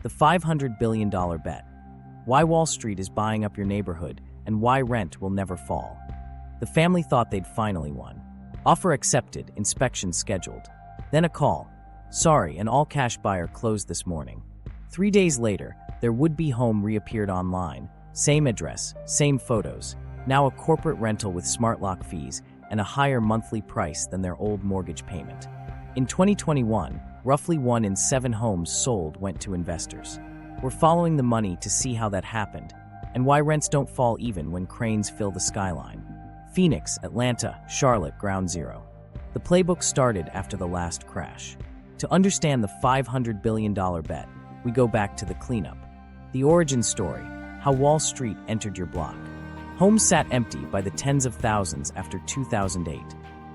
The $500 billion bet. Why Wall Street is buying up your neighborhood and why rent will never fall. The family thought they'd finally won. Offer accepted, inspection scheduled. Then a call. Sorry, an all-cash buyer closed this morning. 3 days later, their would-be home reappeared online. Same address, same photos. Now a corporate rental with smart lock fees and a higher monthly price than their old mortgage payment. In 2021, roughly 1 in 7 homes sold went to investors. We're following the money to see how that happened and why rents don't fall even when cranes fill the skyline. Phoenix, Atlanta, Charlotte, ground zero. The playbook started after the last crash. To understand the $500 billion bet, we go back to the cleanup. The origin story, how Wall Street entered your block. Homes sat empty by the tens of thousands after 2008.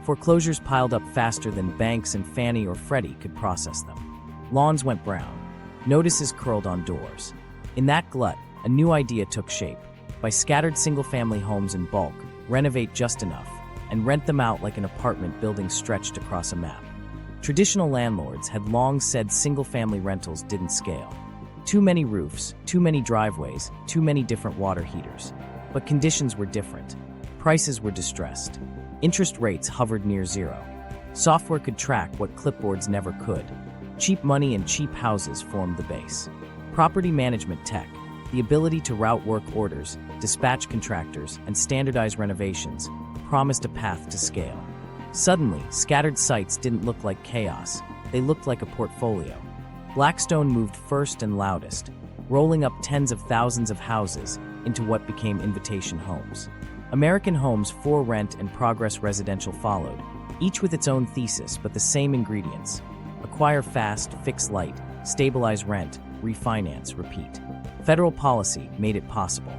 Foreclosures piled up faster than banks and Fannie or Freddie could process them. Lawns went brown. Notices curled on doors. In that glut, a new idea took shape. Buy scattered single-family homes in bulk, renovate just enough, and rent them out like an apartment building stretched across a map. Traditional landlords had long said single-family rentals didn't scale. Too many roofs, too many driveways, too many different water heaters. But conditions were different. Prices were distressed. Interest rates hovered near zero. Software could track what clipboards never could. Cheap money and cheap houses formed the base. Property management tech, the ability to route work orders, dispatch contractors, and standardize renovations, promised a path to scale. Suddenly, scattered sites didn't look like chaos. They looked like a portfolio. Blackstone moved first and loudest, rolling up tens of thousands of houses into what became Invitation Homes. American Homes 4 Rent and Progress Residential followed, each with its own thesis but the same ingredients. Acquire fast, fix light, stabilize rent, refinance, repeat. Federal policy made it possible.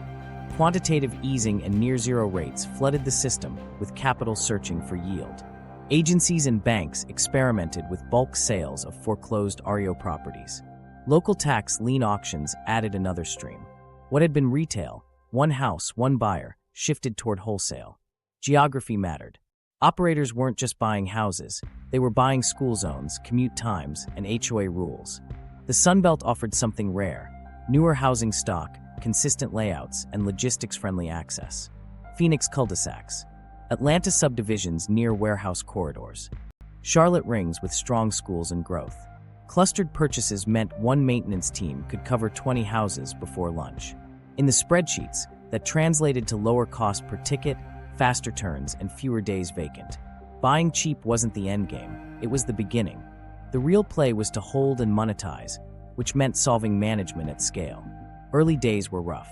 Quantitative easing and near-zero rates flooded the system with capital searching for yield. Agencies and banks experimented with bulk sales of foreclosed REO properties. Local tax lien auctions added another stream. What had been retail, one house, one buyer, shifted toward wholesale. Geography mattered. Operators weren't just buying houses, they were buying school zones, commute times, and HOA rules. The Sunbelt offered something rare: newer housing stock, consistent layouts, and logistics-friendly access. Phoenix cul-de-sacs. Atlanta subdivisions near warehouse corridors. Charlotte rings with strong schools and growth. Clustered purchases meant one maintenance team could cover 20 houses before lunch. In the spreadsheets, that translated to lower cost per ticket, faster turns, and fewer days vacant. Buying cheap wasn't the endgame, it was the beginning. The real play was to hold and monetize, which meant solving management at scale. Early days were rough.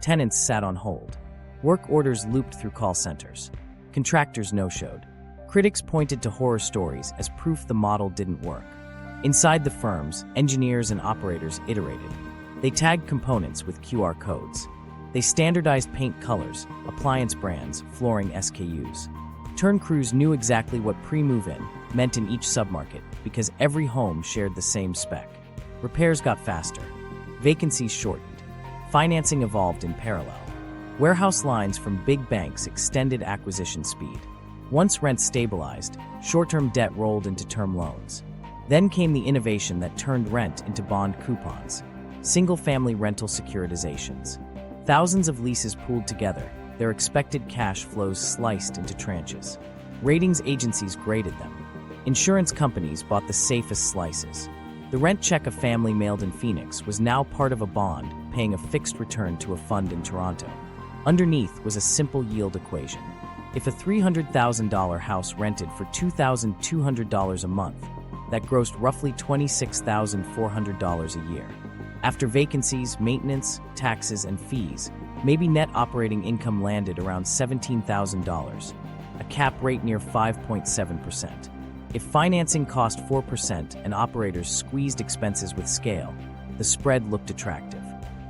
Tenants sat on hold. Work orders looped through call centers. Contractors no-showed. Critics pointed to horror stories as proof the model didn't work. Inside the firms, engineers and operators iterated. They tagged components with QR codes. They standardized paint colors, appliance brands, flooring SKUs. Turn crews knew exactly what pre-move-in meant in each submarket because every home shared the same spec. Repairs got faster. Vacancies shortened. Financing evolved in parallel. Warehouse lines from big banks extended acquisition speed. Once rent stabilized, short-term debt rolled into term loans. Then came the innovation that turned rent into bond coupons. Single-family rental securitizations. Thousands of leases pooled together, their expected cash flows sliced into tranches. Ratings agencies graded them. Insurance companies bought the safest slices. The rent check a family mailed in Phoenix was now part of a bond, paying a fixed return to a fund in Toronto. Underneath was a simple yield equation. If a $300,000 house rented for $2,200 a month, that grossed roughly $26,400 a year. After vacancies, maintenance, taxes, and fees, maybe net operating income landed around $17,000, a cap rate near 5.7%. If financing cost 4% and operators squeezed expenses with scale, the spread looked attractive.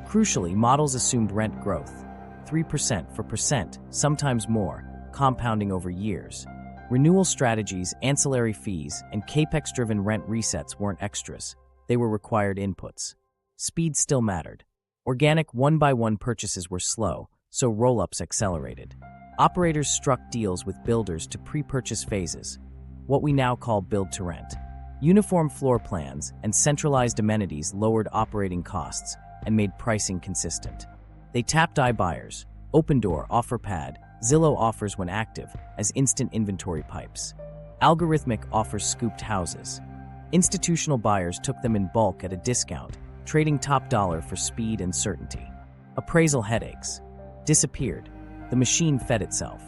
Crucially, models assumed rent growth, 3% for percent, sometimes more, compounding over years. Renewal strategies, ancillary fees, and capex-driven rent resets weren't extras, they were required inputs. Speed still mattered. Organic one-by-one purchases were slow, so roll-ups accelerated. Operators struck deals with builders to pre-purchase phases, what we now call build-to-rent. Uniform floor plans and centralized amenities lowered operating costs and made pricing consistent. They tapped iBuyers, Opendoor, OfferPad, Zillow offers when active as instant inventory pipes. Algorithmic offers scooped houses. Institutional buyers took them in bulk at a discount, trading top dollar for speed and certainty. Appraisal headaches disappeared. The machine fed itself.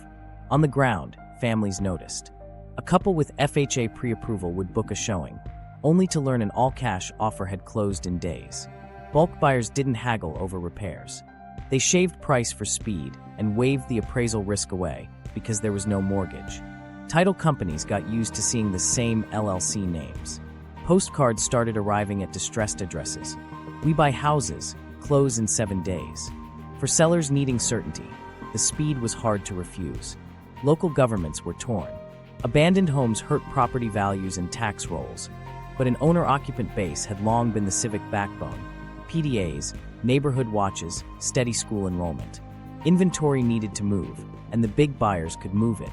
On the ground, families noticed. A couple with FHA pre-approval would book a showing, only to learn an all-cash offer had closed in days. Bulk buyers didn't haggle over repairs. They shaved price for speed and waved the appraisal risk away because there was no mortgage. Title companies got used to seeing the same LLC names. Postcards started arriving at distressed addresses. We buy houses, close in 7 days. For sellers needing certainty, the speed was hard to refuse. Local governments were torn. Abandoned homes hurt property values and tax rolls, but an owner-occupant base had long been the civic backbone. PDAs, neighborhood watches, steady school enrollment. Inventory needed to move, and the big buyers could move it.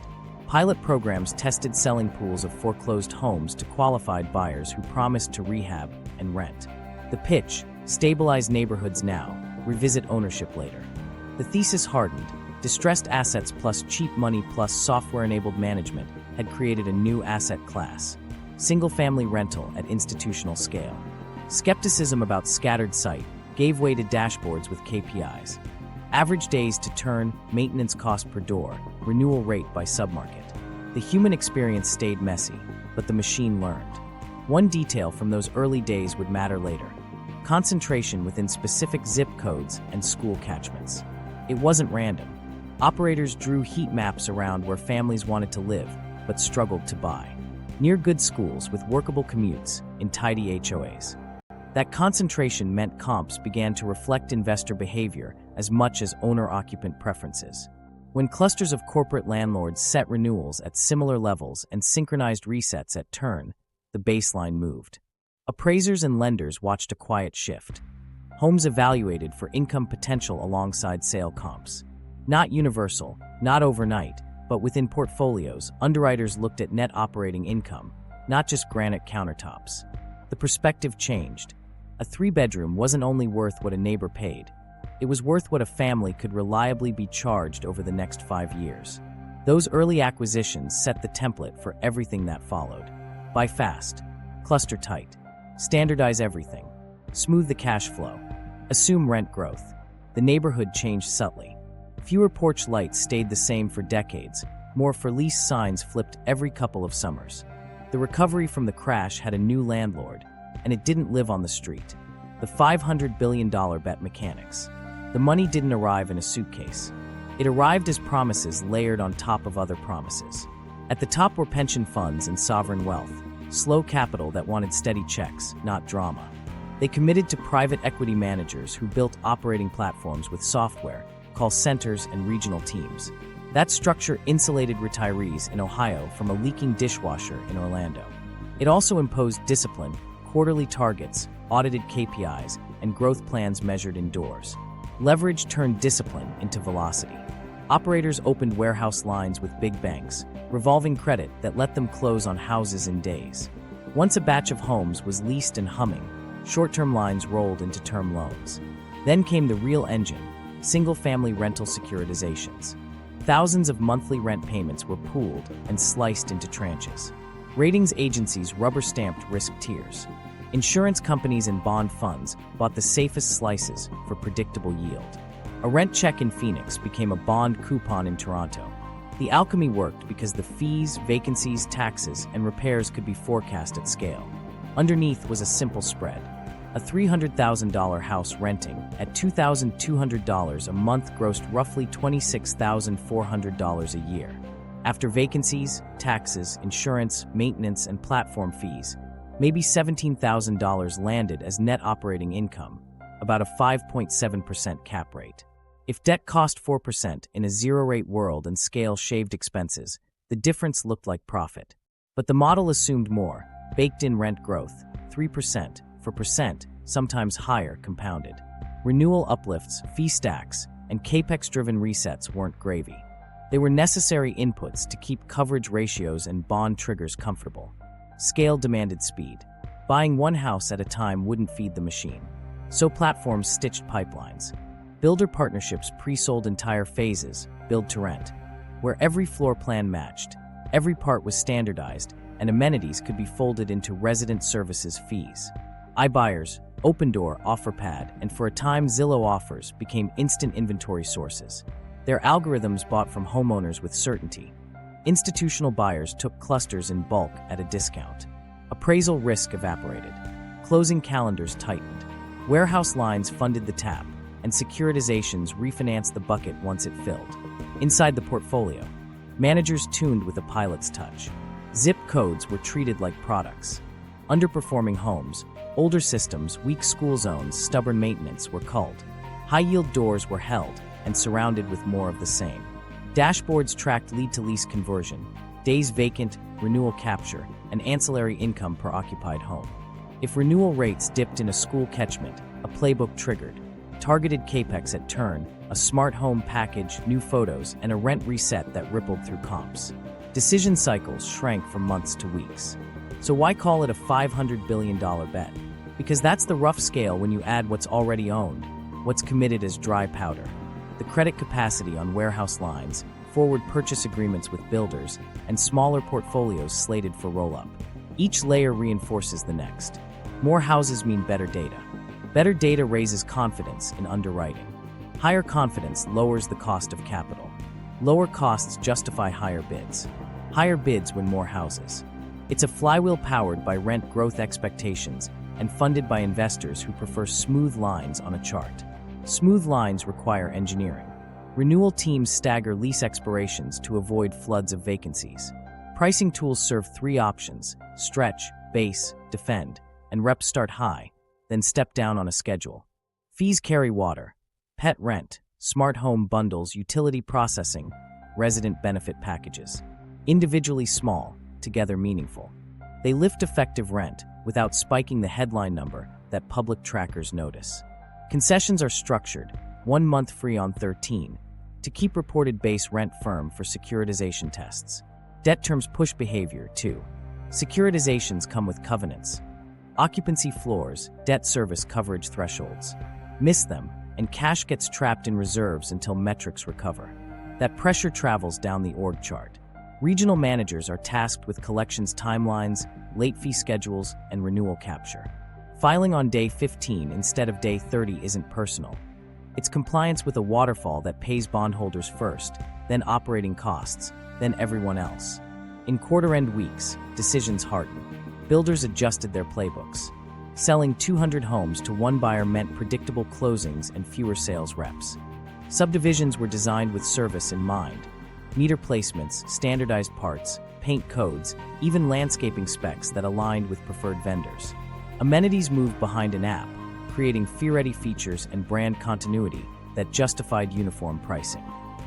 Pilot programs tested selling pools of foreclosed homes to qualified buyers who promised to rehab and rent. The pitch: stabilize neighborhoods now, revisit ownership later. The thesis hardened. Distressed assets plus cheap money plus software-enabled management had created a new asset class: single-family rental at institutional scale. Skepticism about scattered site gave way to dashboards with KPIs. Average days to turn, maintenance cost per door, renewal rate by submarket. The human experience stayed messy, but the machine learned. One detail from those early days would matter later: concentration within specific zip codes and school catchments. It wasn't random. Operators drew heat maps around where families wanted to live, but struggled to buy. Near good schools with workable commutes in tidy HOAs. That concentration meant comps began to reflect investor behavior as much as owner-occupant preferences. When clusters of corporate landlords set renewals at similar levels and synchronized resets at turn, the baseline moved. Appraisers and lenders watched a quiet shift. Homes evaluated for income potential alongside sale comps. Not universal, not overnight, but within portfolios, underwriters looked at net operating income, not just granite countertops. The perspective changed. A 3-bedroom wasn't only worth what a neighbor paid, it was worth what a family could reliably be charged over the next 5 years. Those early acquisitions set the template for everything that followed. Buy fast, cluster tight, standardize everything, smooth the cash flow, assume rent growth. The neighborhood changed subtly. Fewer porch lights stayed the same for decades, more for lease signs flipped every couple of summers. The recovery from the crash had a new landlord, and it didn't live on the street. The $500 billion bet mechanics. The money didn't arrive in a suitcase. It arrived as promises layered on top of other promises. At the top were pension funds and sovereign wealth, slow capital that wanted steady checks, not drama. They committed to private equity managers who built operating platforms with software, call centers, and regional teams. That structure insulated retirees in Ohio from a leaking dishwasher in Orlando. It also imposed discipline, quarterly targets, audited KPIs, and growth plans measured indoors. Leverage turned discipline into velocity. Operators opened warehouse lines with big banks, revolving credit that let them close on houses in days. Once a batch of homes was leased and humming, short-term lines rolled into term loans. Then came the real engine: single-family rental securitizations. Thousands of monthly rent payments were pooled and sliced into tranches. Ratings agencies rubber-stamped risk tiers. Insurance companies and bond funds bought the safest slices for predictable yield. A rent check in Phoenix became a bond coupon in Toronto. The alchemy worked because the fees, vacancies, taxes, and repairs could be forecast at scale. Underneath was a simple spread. A $300,000 house renting at $2,200 a month grossed roughly $26,400 a year. After vacancies, taxes, insurance, maintenance, and platform fees, maybe $17,000 landed as net operating income, about a 5.7% cap rate. If debt cost 4% in a zero-rate world and scale shaved expenses, the difference looked like profit. But the model assumed more: baked-in rent growth, 3%, for percent, sometimes higher, compounded. Renewal uplifts, fee stacks, and capex-driven resets weren't gravy. They were necessary inputs to keep coverage ratios and bond triggers comfortable. Scale demanded speed. Buying one house at a time wouldn't feed the machine. So platforms stitched pipelines. Builder partnerships pre-sold entire phases, build to rent, where every floor plan matched, every part was standardized, and amenities could be folded into resident services fees. iBuyers, Opendoor, OfferPad, and for a time Zillow offers became instant inventory sources. Their algorithms bought from homeowners with certainty. Institutional buyers took clusters in bulk at a discount. Appraisal risk evaporated. Closing calendars tightened. Warehouse lines funded the tap, and securitizations refinanced the bucket once it filled. Inside the portfolio, managers tuned with a pilot's touch. Zip codes were treated like products. Underperforming homes, older systems, weak school zones, stubborn maintenance were culled. High-yield doors were held and surrounded with more of the same. Dashboards tracked lead-to-lease conversion, days vacant, renewal capture, and ancillary income per occupied home. If renewal rates dipped in a school catchment, a playbook triggered. Targeted capex at turn, a smart home package, new photos, and a rent reset that rippled through comps. Decision cycles shrank from months to weeks. So why call it a $500 billion bet? Because that's the rough scale when you add what's already owned, what's committed as dry powder, the credit capacity on warehouse lines, forward purchase agreements with builders, and smaller portfolios slated for roll-up. Each layer reinforces the next. More houses mean better data. Better data raises confidence in underwriting. Higher confidence lowers the cost of capital. Lower costs justify higher bids. Higher bids win more houses. It's a flywheel powered by rent growth expectations and funded by investors who prefer smooth lines on a chart. Smooth lines require engineering. Renewal teams stagger lease expirations to avoid floods of vacancies. Pricing tools serve three options: stretch, base, defend, and reps start high, then step down on a schedule. Fees carry water: pet rent, smart home bundles, utility processing, resident benefit packages. Individually small, together meaningful. They lift effective rent without spiking the headline number that public trackers notice. Concessions are structured, 1 month free on 13, to keep reported base rent firm for securitization tests. Debt terms push behavior, too. Securitizations come with covenants. Occupancy floors, debt service coverage thresholds. Miss them, and cash gets trapped in reserves until metrics recover. That pressure travels down the org chart. Regional managers are tasked with collections timelines, late fee schedules, and renewal capture. Filing on day 15 instead of day 30 isn't personal. It's compliance with a waterfall that pays bondholders first, then operating costs, then everyone else. In quarter-end weeks, decisions hardened. Builders adjusted their playbooks. Selling 200 homes to one buyer meant predictable closings and fewer sales reps. Subdivisions were designed with service in mind. Meter placements, standardized parts, paint codes, even landscaping specs that aligned with preferred vendors. Amenities moved behind an app, creating fee-ready features and brand continuity that justified uniform pricing.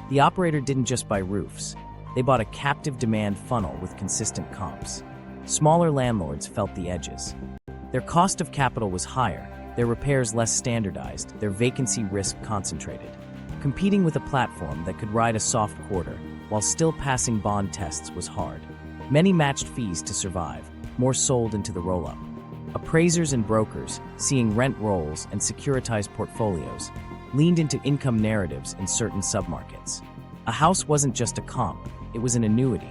The operator didn't just buy roofs. They bought a captive demand funnel with consistent comps. Smaller landlords felt the edges. Their cost of capital was higher, their repairs less standardized, their vacancy risk concentrated. Competing with a platform that could ride a soft quarter while still passing bond tests was hard. Many matched fees to survive, more sold into the roll-up. Appraisers and brokers, seeing rent rolls and securitized portfolios, leaned into income narratives in certain submarkets. A house wasn't just a comp, it was an annuity.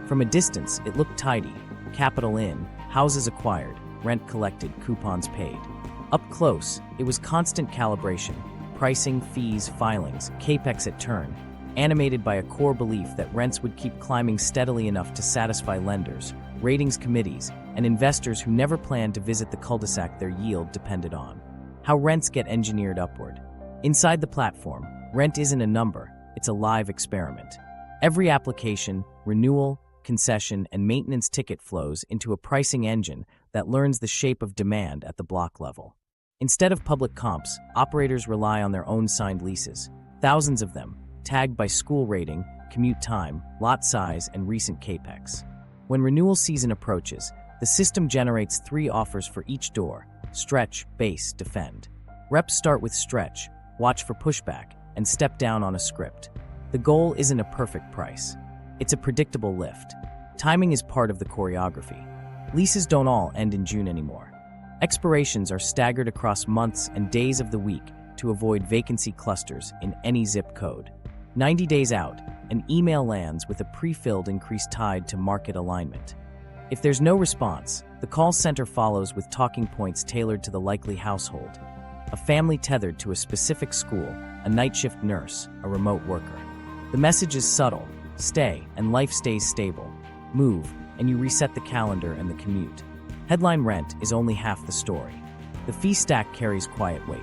From a distance, it looked tidy: capital in, houses acquired, rent collected, coupons paid. Up close, it was constant calibration: pricing, fees, filings, capex at turn, animated by a core belief that rents would keep climbing steadily enough to satisfy lenders, ratings committees, and investors who never planned to visit the cul-de-sac their yield depended on. How rents get engineered upward. Inside the platform, rent isn't a number, it's a live experiment. Every application, renewal, concession, and maintenance ticket flows into a pricing engine that learns the shape of demand at the block level. Instead of public comps, operators rely on their own signed leases, thousands of them, tagged by school rating, commute time, lot size, and recent capex. When renewal season approaches, the system generates 3 offers for each door: stretch, base, defend. Reps start with stretch, watch for pushback, and step down on a script. The goal isn't a perfect price. It's a predictable lift. Timing is part of the choreography. Leases don't all end in June anymore. Expirations are staggered across months and days of the week to avoid vacancy clusters in any zip code. 90 days out, an email lands with a pre-filled increase tied to market alignment. If there's no response, the call center follows with talking points tailored to the likely household. A family tethered to a specific school, a night shift nurse, a remote worker. The message is subtle: stay, and life stays stable. Move, and you reset the calendar and the commute. Headline rent is only half the story. The fee stack carries quiet weight.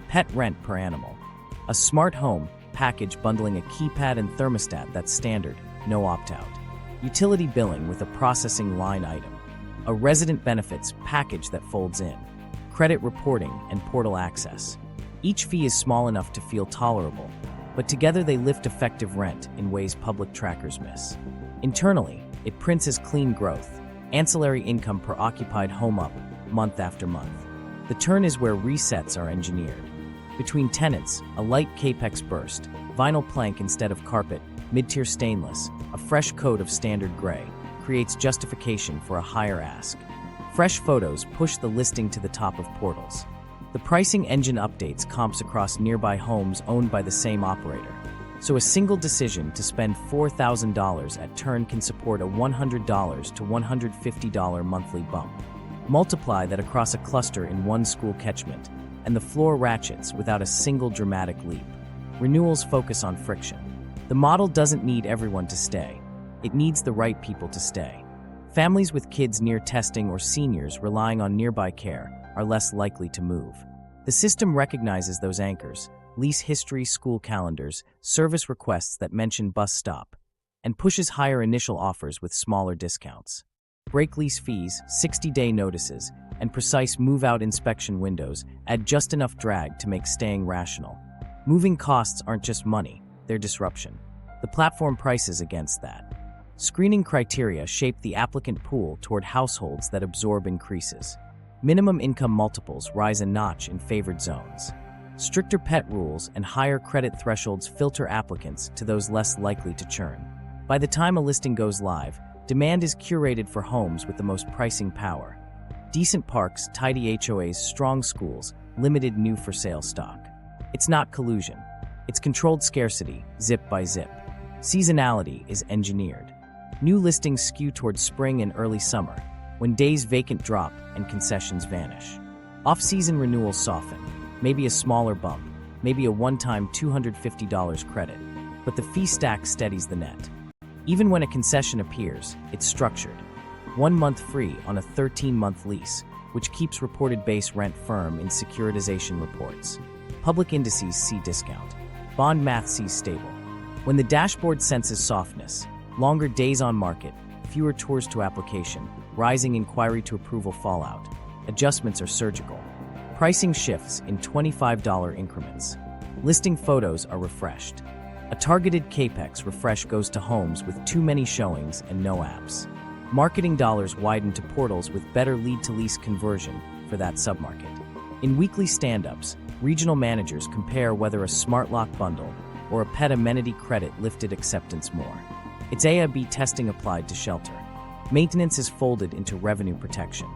Pet rent per animal. A smart home package bundling a keypad and thermostat that's standard, no opt-out. Utility billing with a processing line item. A resident benefits package that folds in. Credit reporting and portal access. Each fee is small enough to feel tolerable, but together they lift effective rent in ways public trackers miss. Internally, it prints as clean growth, ancillary income per occupied home up, month after month. The turn is where resets are engineered. Between tenants, a light capex burst, vinyl plank instead of carpet, mid-tier stainless, a fresh coat of standard gray, creates justification for a higher ask. Fresh photos push the listing to the top of portals. The pricing engine updates comps across nearby homes owned by the same operator. So a single decision to spend $4,000 at turn can support a $100 to $150 monthly bump. Multiply that across a cluster in one school catchment, and the floor ratchets without a single dramatic leap. Renewals focus on friction. The model doesn't need everyone to stay. It needs the right people to stay. Families with kids near testing or seniors relying on nearby care are less likely to move. The system recognizes those anchors: lease history, school calendars, service requests that mention bus stop, and pushes higher initial offers with smaller discounts. Break lease fees, 60-day notices, and precise move-out inspection windows add just enough drag to make staying rational. Moving costs aren't just money, they're disruption. The platform prices against that. Screening criteria shape the applicant pool toward households that absorb increases. Minimum income multiples rise a notch in favored zones. Stricter pet rules and higher credit thresholds filter applicants to those less likely to churn. By the time a listing goes live, demand is curated for homes with the most pricing power. Decent parks, tidy HOAs, strong schools, limited new for sale stock. It's not collusion. It's controlled scarcity, zip by zip. Seasonality is engineered. New listings skew towards spring and early summer, when days vacant drop and concessions vanish. Off-season renewals soften, maybe a smaller bump, maybe a one-time $250 credit, but the fee stack steadies the net. Even when a concession appears, it's structured. 1 month free on a 13-month lease, which keeps reported base rent firm in securitization reports. Public indices see discount. Bond math sees stable. When the dashboard senses softness, longer days on market, fewer tours to application, rising inquiry to approval fallout, adjustments are surgical. Pricing shifts in $25 increments. Listing photos are refreshed. A targeted capex refresh goes to homes with too many showings and no apps. Marketing dollars widen to portals with better lead-to-lease conversion for that submarket. In weekly stand-ups, regional managers compare whether a smart lock bundle or a pet amenity credit lifted acceptance more. It's A/B testing applied to shelter. Maintenance is folded into revenue protection.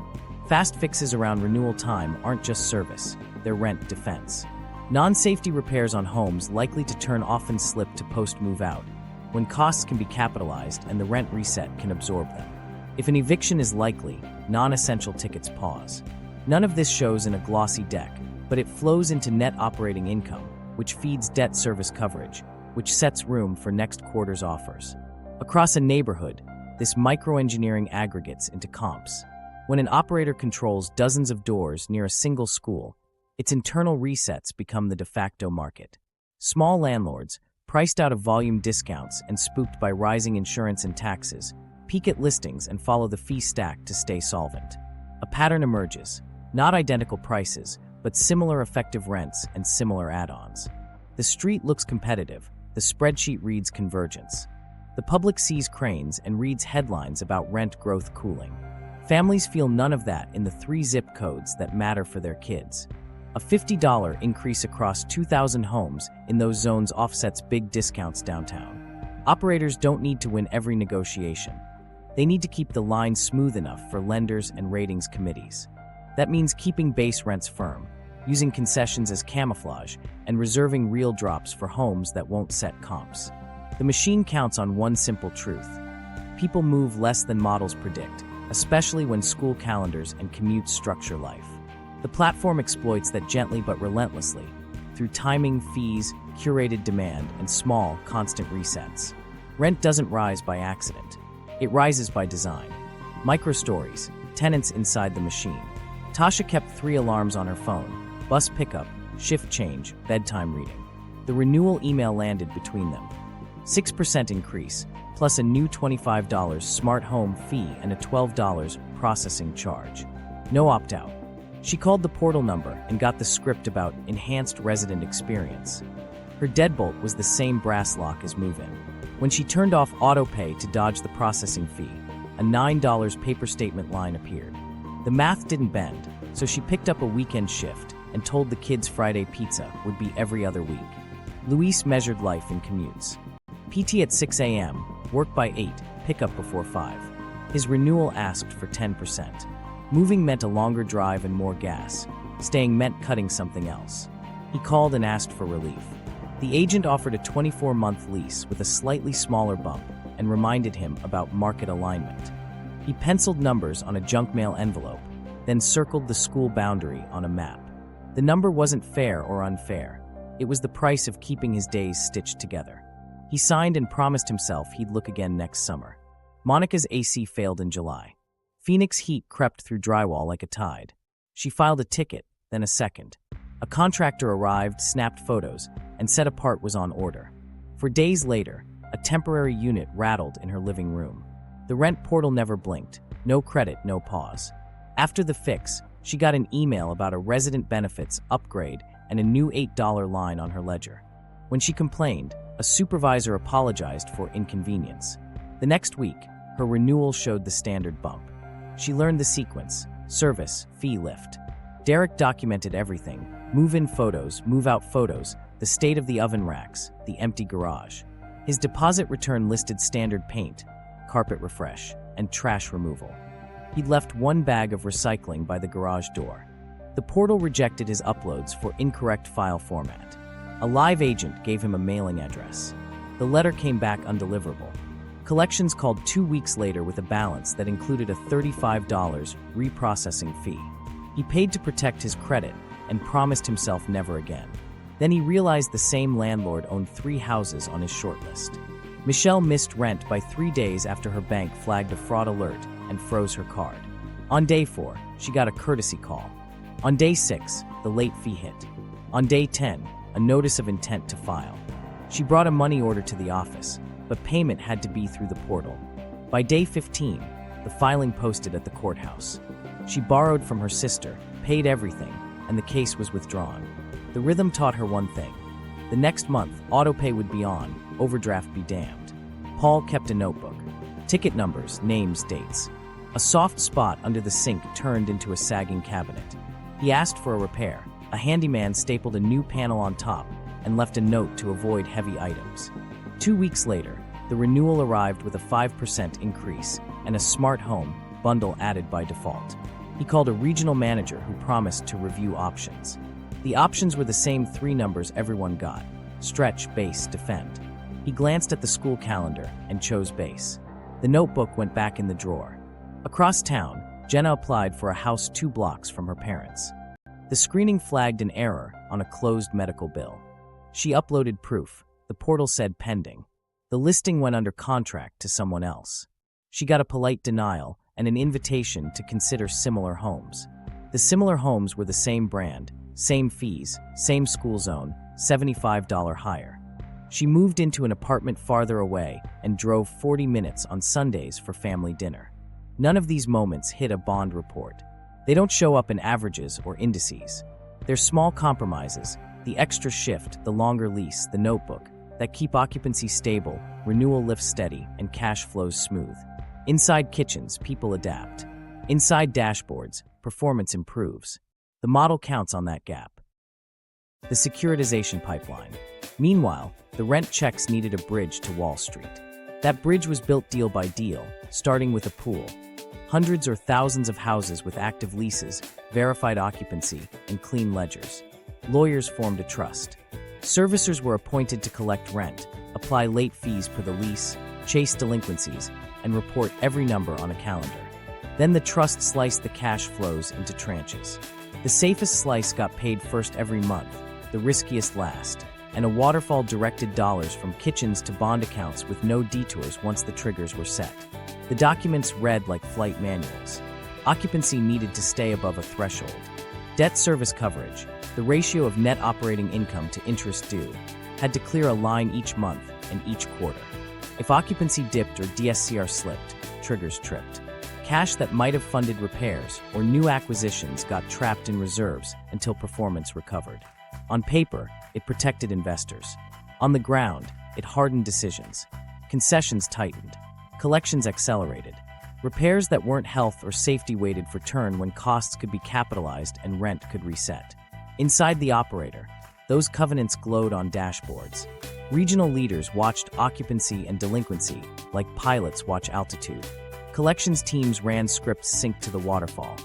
Fast fixes around renewal time aren't just service, they're rent defense. Non-safety repairs on homes likely to turn often slip to post-move out, when costs can be capitalized and the rent reset can absorb them. If an eviction is likely, non-essential tickets pause. None of this shows in a glossy deck, but it flows into net operating income, which feeds debt service coverage, which sets room for next quarter's offers. Across a neighborhood, this microengineering aggregates into comps. When an operator controls dozens of doors near a single school, its internal resets become the de facto market. Small landlords, priced out of volume discounts and spooked by rising insurance and taxes, peek at listings and follow the fee stack to stay solvent. A pattern emerges, not identical prices, but similar effective rents and similar add-ons. The street looks competitive, the spreadsheet reads convergence. The public sees cranes and reads headlines about rent growth cooling. Families feel none of that in the 3 zip codes that matter for their kids. A $50 increase across 2,000 homes in those zones offsets big discounts downtown. Operators don't need to win every negotiation. They need to keep the line smooth enough for lenders and ratings committees. That means keeping base rents firm, using concessions as camouflage, and reserving real drops for homes that won't set comps. The machine counts on one simple truth: people move less than models predict, especially when school calendars and commutes structure life. The platform exploits that gently but relentlessly, through timing, fees, curated demand, and small, constant resets. Rent doesn't rise by accident. It rises by design. Microstories, tenants inside the machine. Tasha kept 3 alarms on her phone: bus pickup, shift change, bedtime reading. The renewal email landed between them. 6% increase, plus a new $25 smart home fee and a $12 processing charge. No opt-out. She called the portal number and got the script about enhanced resident experience. Her deadbolt was the same brass lock as move-in. When she turned off autopay to dodge the processing fee, a $9 paper statement line appeared. The math didn't bend, so she picked up a weekend shift and told the kids Friday pizza would be every other week. Luis measured life in commutes. PT at 6 a.m., work by 8, pickup before 5. His renewal asked for 10%. Moving meant a longer drive and more gas. Staying meant cutting something else. He called and asked for relief. The agent offered a 24-month lease with a slightly smaller bump and reminded him about market alignment. He penciled numbers on a junk mail envelope, then circled the school boundary on a map. The number wasn't fair or unfair. It was the price of keeping his days stitched together. He signed and promised himself he'd look again next summer. Monica's AC failed in July. Phoenix heat crept through drywall like a tide. She filed a ticket, then a second. A contractor arrived, snapped photos, and said a part was on order. For days later, a temporary unit rattled in her living room. The rent portal never blinked. No credit, no pause. After the fix, she got an email about a resident benefits upgrade and a new $8 line on her ledger. When she complained, a supervisor apologized for inconvenience. The next week, her renewal showed the standard bump. She learned the sequence: service, fee lift. Derek documented everything: move-in photos, move-out photos, the state of the oven racks, the empty garage. His deposit return listed standard paint, carpet refresh, and trash removal. He'd left one bag of recycling by the garage door. The portal rejected his uploads for incorrect file format. A live agent gave him a mailing address. The letter came back undeliverable. Collections called 2 weeks later with a balance that included a $35 reprocessing fee. He paid to protect his credit and promised himself never again. Then he realized the same landlord owned 3 houses on his shortlist. Michelle missed rent by 3 days after her bank flagged a fraud alert and froze her card. On day 4, she got a courtesy call. On day 6, the late fee hit. On day 10, a notice of intent to file. She brought a money order to the office, but payment had to be through the portal. By day 15, the filing posted at the courthouse. She borrowed from her sister, paid everything, and the case was withdrawn. The rhythm taught her one thing: the next month, autopay would be on, overdraft be damned. Paul kept a notebook. Ticket numbers, names, dates. A soft spot under the sink turned into a sagging cabinet. He asked for a repair. A handyman stapled a new panel on top and left a note to avoid heavy items. 2 weeks later, the renewal arrived with a 5% increase and a smart home bundle added by default. He called a regional manager who promised to review options. The options were the same 3 numbers everyone got: stretch, base, defend. He glanced at the school calendar and chose base. The notebook went back in the drawer. Across town, Jenna applied for a house 2 blocks from her parents. The screening flagged an error on a closed medical bill. She uploaded proof. The portal said pending. The listing went under contract to someone else. She got a polite denial and an invitation to consider similar homes. The similar homes were the same brand, same fees, same school zone, $75 higher. She moved into an apartment farther away and drove 40 minutes on Sundays for family dinner. None of these moments hit a bond report. They don't show up in averages or indices. They're small compromises: the extra shift, the longer lease, the notebook, that keep occupancy stable, renewal lifts steady, and cash flows smooth. Inside kitchens, people adapt. Inside dashboards, performance improves. The model counts on that gap. The securitization pipeline. Meanwhile, the rent checks needed a bridge to Wall Street. That bridge was built deal by deal, starting with a pool. Hundreds or thousands of houses with active leases, verified occupancy, and clean ledgers. Lawyers formed a trust. Servicers were appointed to collect rent, apply late fees per the lease, chase delinquencies, and report every number on a calendar. Then the trust sliced the cash flows into tranches. The safest slice got paid first every month, the riskiest last, and a waterfall directed dollars from kitchens to bond accounts with no detours once the triggers were set. The documents read like flight manuals. Occupancy needed to stay above a threshold. Debt service coverage, the ratio of net operating income to interest due, had to clear a line each month and each quarter. If occupancy dipped or DSCR slipped, triggers tripped. Cash that might have funded repairs or new acquisitions got trapped in reserves until performance recovered. On paper, it protected investors. On the ground, it hardened decisions. Concessions tightened. Collections accelerated. Repairs that weren't health or safety weighted for turn when costs could be capitalized and rent could reset. Inside the operator, those covenants glowed on dashboards. Regional leaders watched occupancy and delinquency like pilots watch altitude. Collections teams ran scripts synced to the waterfall.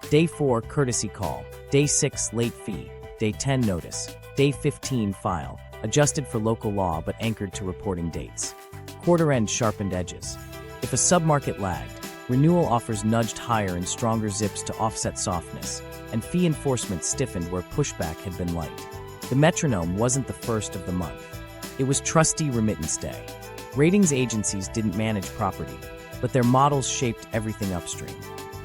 Day 4, courtesy call. Day 6, late fee. Day 10, notice. Day 15, file, adjusted for local law but anchored to reporting dates. Quarter-end sharpened edges. If a submarket lagged, renewal offers nudged higher in stronger zips to offset softness, and fee enforcement stiffened where pushback had been light. The metronome wasn't the first of the month. It was trustee remittance day. Ratings agencies didn't manage property, but their models shaped everything upstream.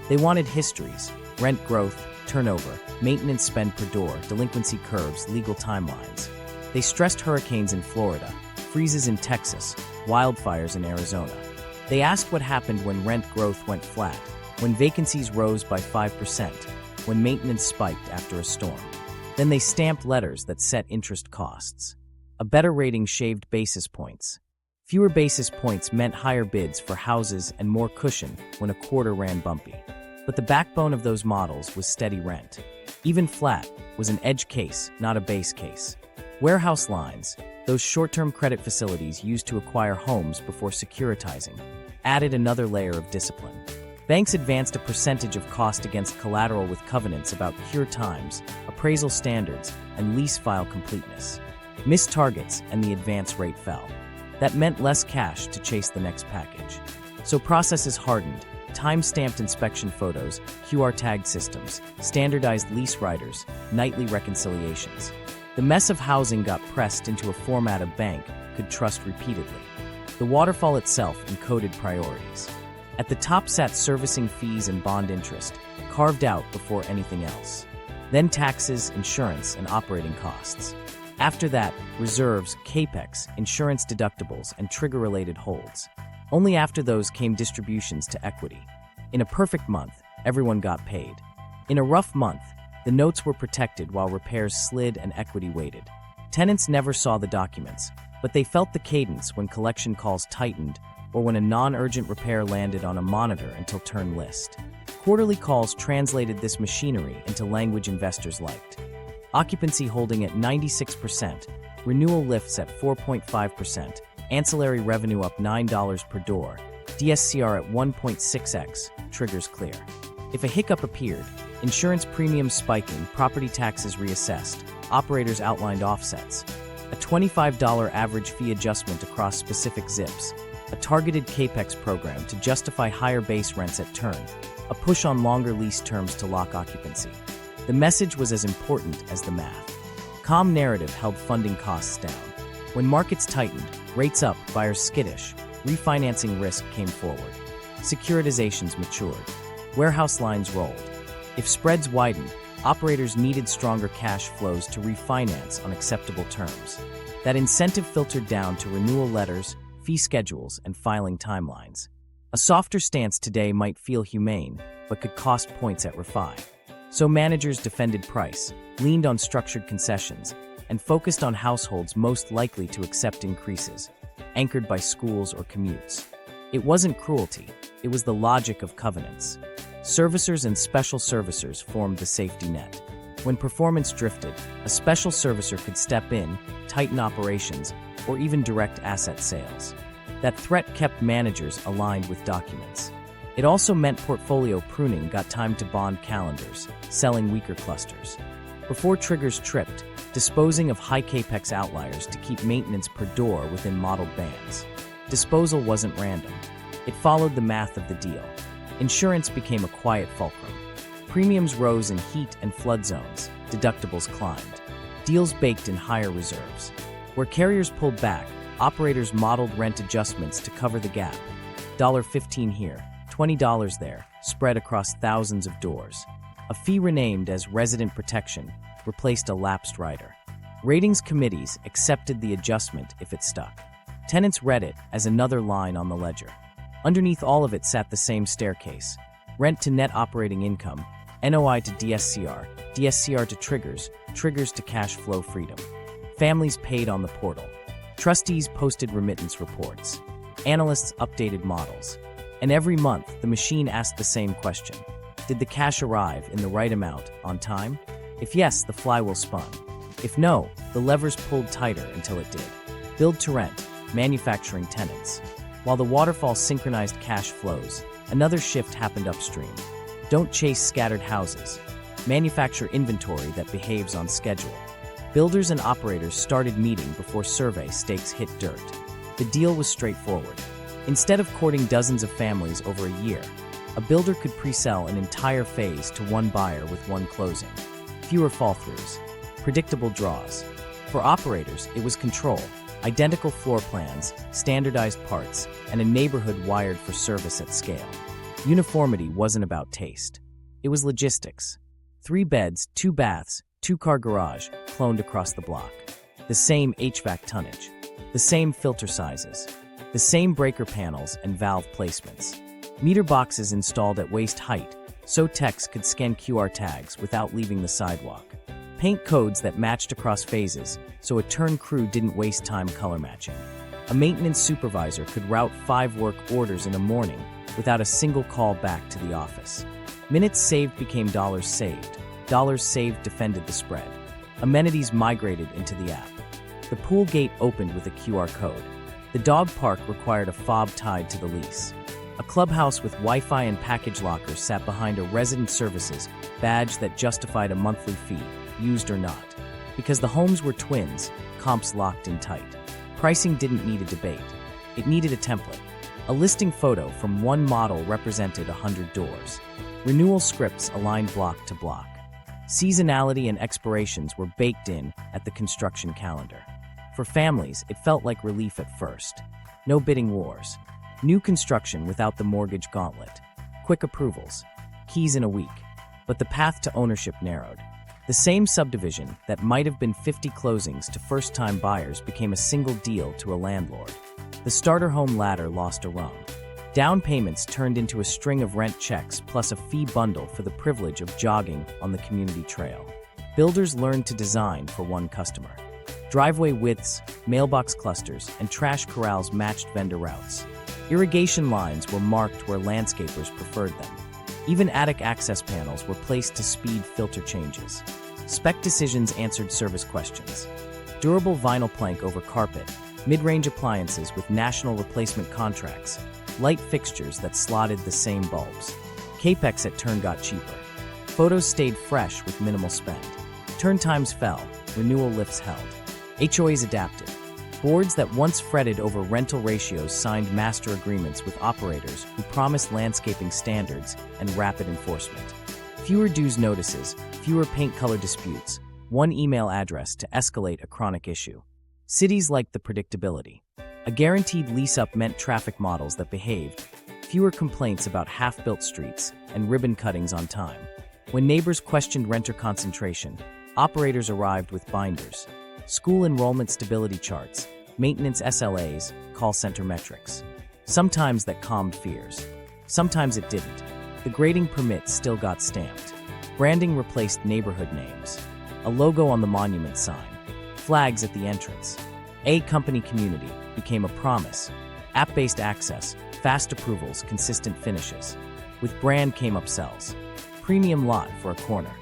They wanted histories, rent growth, turnover, maintenance spend per door, delinquency curves, legal timelines. They stressed hurricanes in Florida, freezes in Texas, wildfires in Arizona. They asked what happened when rent growth went flat, when vacancies rose by 5%, when maintenance spiked after a storm. Then they stamped letters that set interest costs. A better rating shaved basis points. Fewer basis points meant higher bids for houses and more cushion when a quarter ran bumpy. But the backbone of those models was steady rent. Even flat was an edge case, not a base case. Warehouse lines, those short-term credit facilities used to acquire homes before securitizing, added another layer of discipline. Banks advanced a percentage of cost against collateral with covenants about cure times, appraisal standards, and lease file completeness. Missed targets and the advance rate fell. That meant less cash to chase the next package. So processes hardened, time-stamped inspection photos, QR-tagged systems, standardized lease riders, nightly reconciliations. The mess of housing got pressed into a format a bank could trust repeatedly. The waterfall itself encoded priorities. At the top sat servicing fees and bond interest, carved out before anything else. Then taxes, insurance, and operating costs. After that, reserves, capex, insurance deductibles, and trigger-related holds. Only after those came distributions to equity. In a perfect month, everyone got paid. In a rough month, the notes were protected while repairs slid and equity waited. Tenants never saw the documents, but they felt the cadence when collection calls tightened or when a non-urgent repair landed on a monitor until turn list. Quarterly calls translated this machinery into language investors liked. Occupancy holding at 96%, renewal lifts at 4.5%, ancillary revenue up $9 per door, DSCR at 1.6x, triggers clear. If a hiccup appeared, insurance premiums spiking, property taxes reassessed, operators outlined offsets, a $25 average fee adjustment across specific zips, a targeted capex program to justify higher base rents at turn, a push on longer lease terms to lock occupancy. The message was as important as the math. Calm narrative held funding costs down. When markets tightened, rates up, buyers skittish, refinancing risk came forward. Securitizations matured. Warehouse lines rolled. If spreads widened, operators needed stronger cash flows to refinance on acceptable terms. That incentive filtered down to renewal letters, fee schedules, and filing timelines. A softer stance today might feel humane, but could cost points at refi. So managers defended price, leaned on structured concessions, and focused on households most likely to accept increases, anchored by schools or commutes. It wasn't cruelty, it was the logic of covenants. Servicers and special servicers formed the safety net. When performance drifted, a special servicer could step in, tighten operations, or even direct asset sales. That threat kept managers aligned with documents. It also meant portfolio pruning got time to bond calendars, selling weaker clusters. Before triggers tripped, disposing of high capex outliers to keep maintenance per door within modeled bands. Disposal wasn't random. It followed the math of the deal. Insurance became a quiet fulcrum. Premiums rose in heat and flood zones, deductibles climbed. Deals baked in higher reserves. Where carriers pulled back, operators modeled rent adjustments to cover the gap. $15 here, $20 there, spread across thousands of doors. A fee renamed as resident protection replaced a lapsed rider. Ratings committees accepted the adjustment if it stuck. Tenants read it as another line on the ledger. Underneath all of it sat the same staircase. Rent to net operating income, NOI to DSCR, DSCR to triggers, triggers to cash flow freedom. Families paid on the portal. Trustees posted remittance reports. Analysts updated models. And every month, the machine asked the same question. Did the cash arrive in the right amount, on time? If yes, the flywheel spun. If no, the levers pulled tighter until it did. Build to rent, manufacturing tenants. While the waterfall synchronized cash flows, another shift happened upstream. Don't chase scattered houses. Manufacture inventory that behaves on schedule. Builders and operators started meeting before survey stakes hit dirt. The deal was straightforward. Instead of courting dozens of families over a year, a builder could pre-sell an entire phase to one buyer with one closing. Fewer fall-throughs. Predictable draws. For operators, it was control. Identical floor plans, standardized parts, and a neighborhood wired for service at scale. Uniformity wasn't about taste. It was logistics. 3 beds, 2 baths, 2-car garage, cloned across the block. The same HVAC tonnage. The same filter sizes. The same breaker panels and valve placements. Meter boxes installed at waist height, so techs could scan QR tags without leaving the sidewalk. Paint codes that matched across phases, so a turn crew didn't waste time color matching. A maintenance supervisor could route 5 work orders in a morning without a single call back to the office. Minutes saved became dollars saved. Dollars saved defended the spread. Amenities migrated into the app. The pool gate opened with a QR code. The dog park required a fob tied to the lease. A clubhouse with Wi-Fi and package lockers sat behind a resident services badge that justified a monthly fee, used or not. Because the homes were twins, comps locked in tight. Pricing didn't need a debate. It needed a template. A listing photo from one model represented 100 doors. Renewal scripts aligned block to block. Seasonality and expirations were baked in at the construction calendar. For families, it felt like relief at first. No bidding wars. New construction without the mortgage gauntlet. Quick approvals. Keys in a week. But the path to ownership narrowed. The same subdivision that might have been 50 closings to first-time buyers became a single deal to a landlord. The starter home ladder lost a rung. Down payments turned into a string of rent checks plus a fee bundle for the privilege of jogging on the community trail. Builders learned to design for one customer. Driveway widths, mailbox clusters, and trash corrals matched vendor routes. Irrigation lines were marked where landscapers preferred them. Even attic access panels were placed to speed filter changes. Spec decisions answered service questions. Durable vinyl plank over carpet, mid-range appliances with national replacement contracts, light fixtures that slotted the same bulbs. Capex at turn got cheaper. Photos stayed fresh with minimal spend. Turn times fell, renewal lifts held. HOAs adapted. Boards that once fretted over rental ratios signed master agreements with operators who promised landscaping standards and rapid enforcement. Fewer dues notices, fewer paint color disputes, one email address to escalate a chronic issue. Cities liked the predictability. A guaranteed lease-up meant traffic models that behaved, fewer complaints about half-built streets, and ribbon cuttings on time. When neighbors questioned renter concentration, operators arrived with binders. School enrollment stability charts, maintenance SLAs, call center metrics. Sometimes that calmed fears. Sometimes it didn't. The grading permit still got stamped. Branding replaced neighborhood names. A logo on the monument sign. Flags at the entrance. A company community became a promise. App-based access, fast approvals, consistent finishes. With brand came upsells. Premium lot for a corner.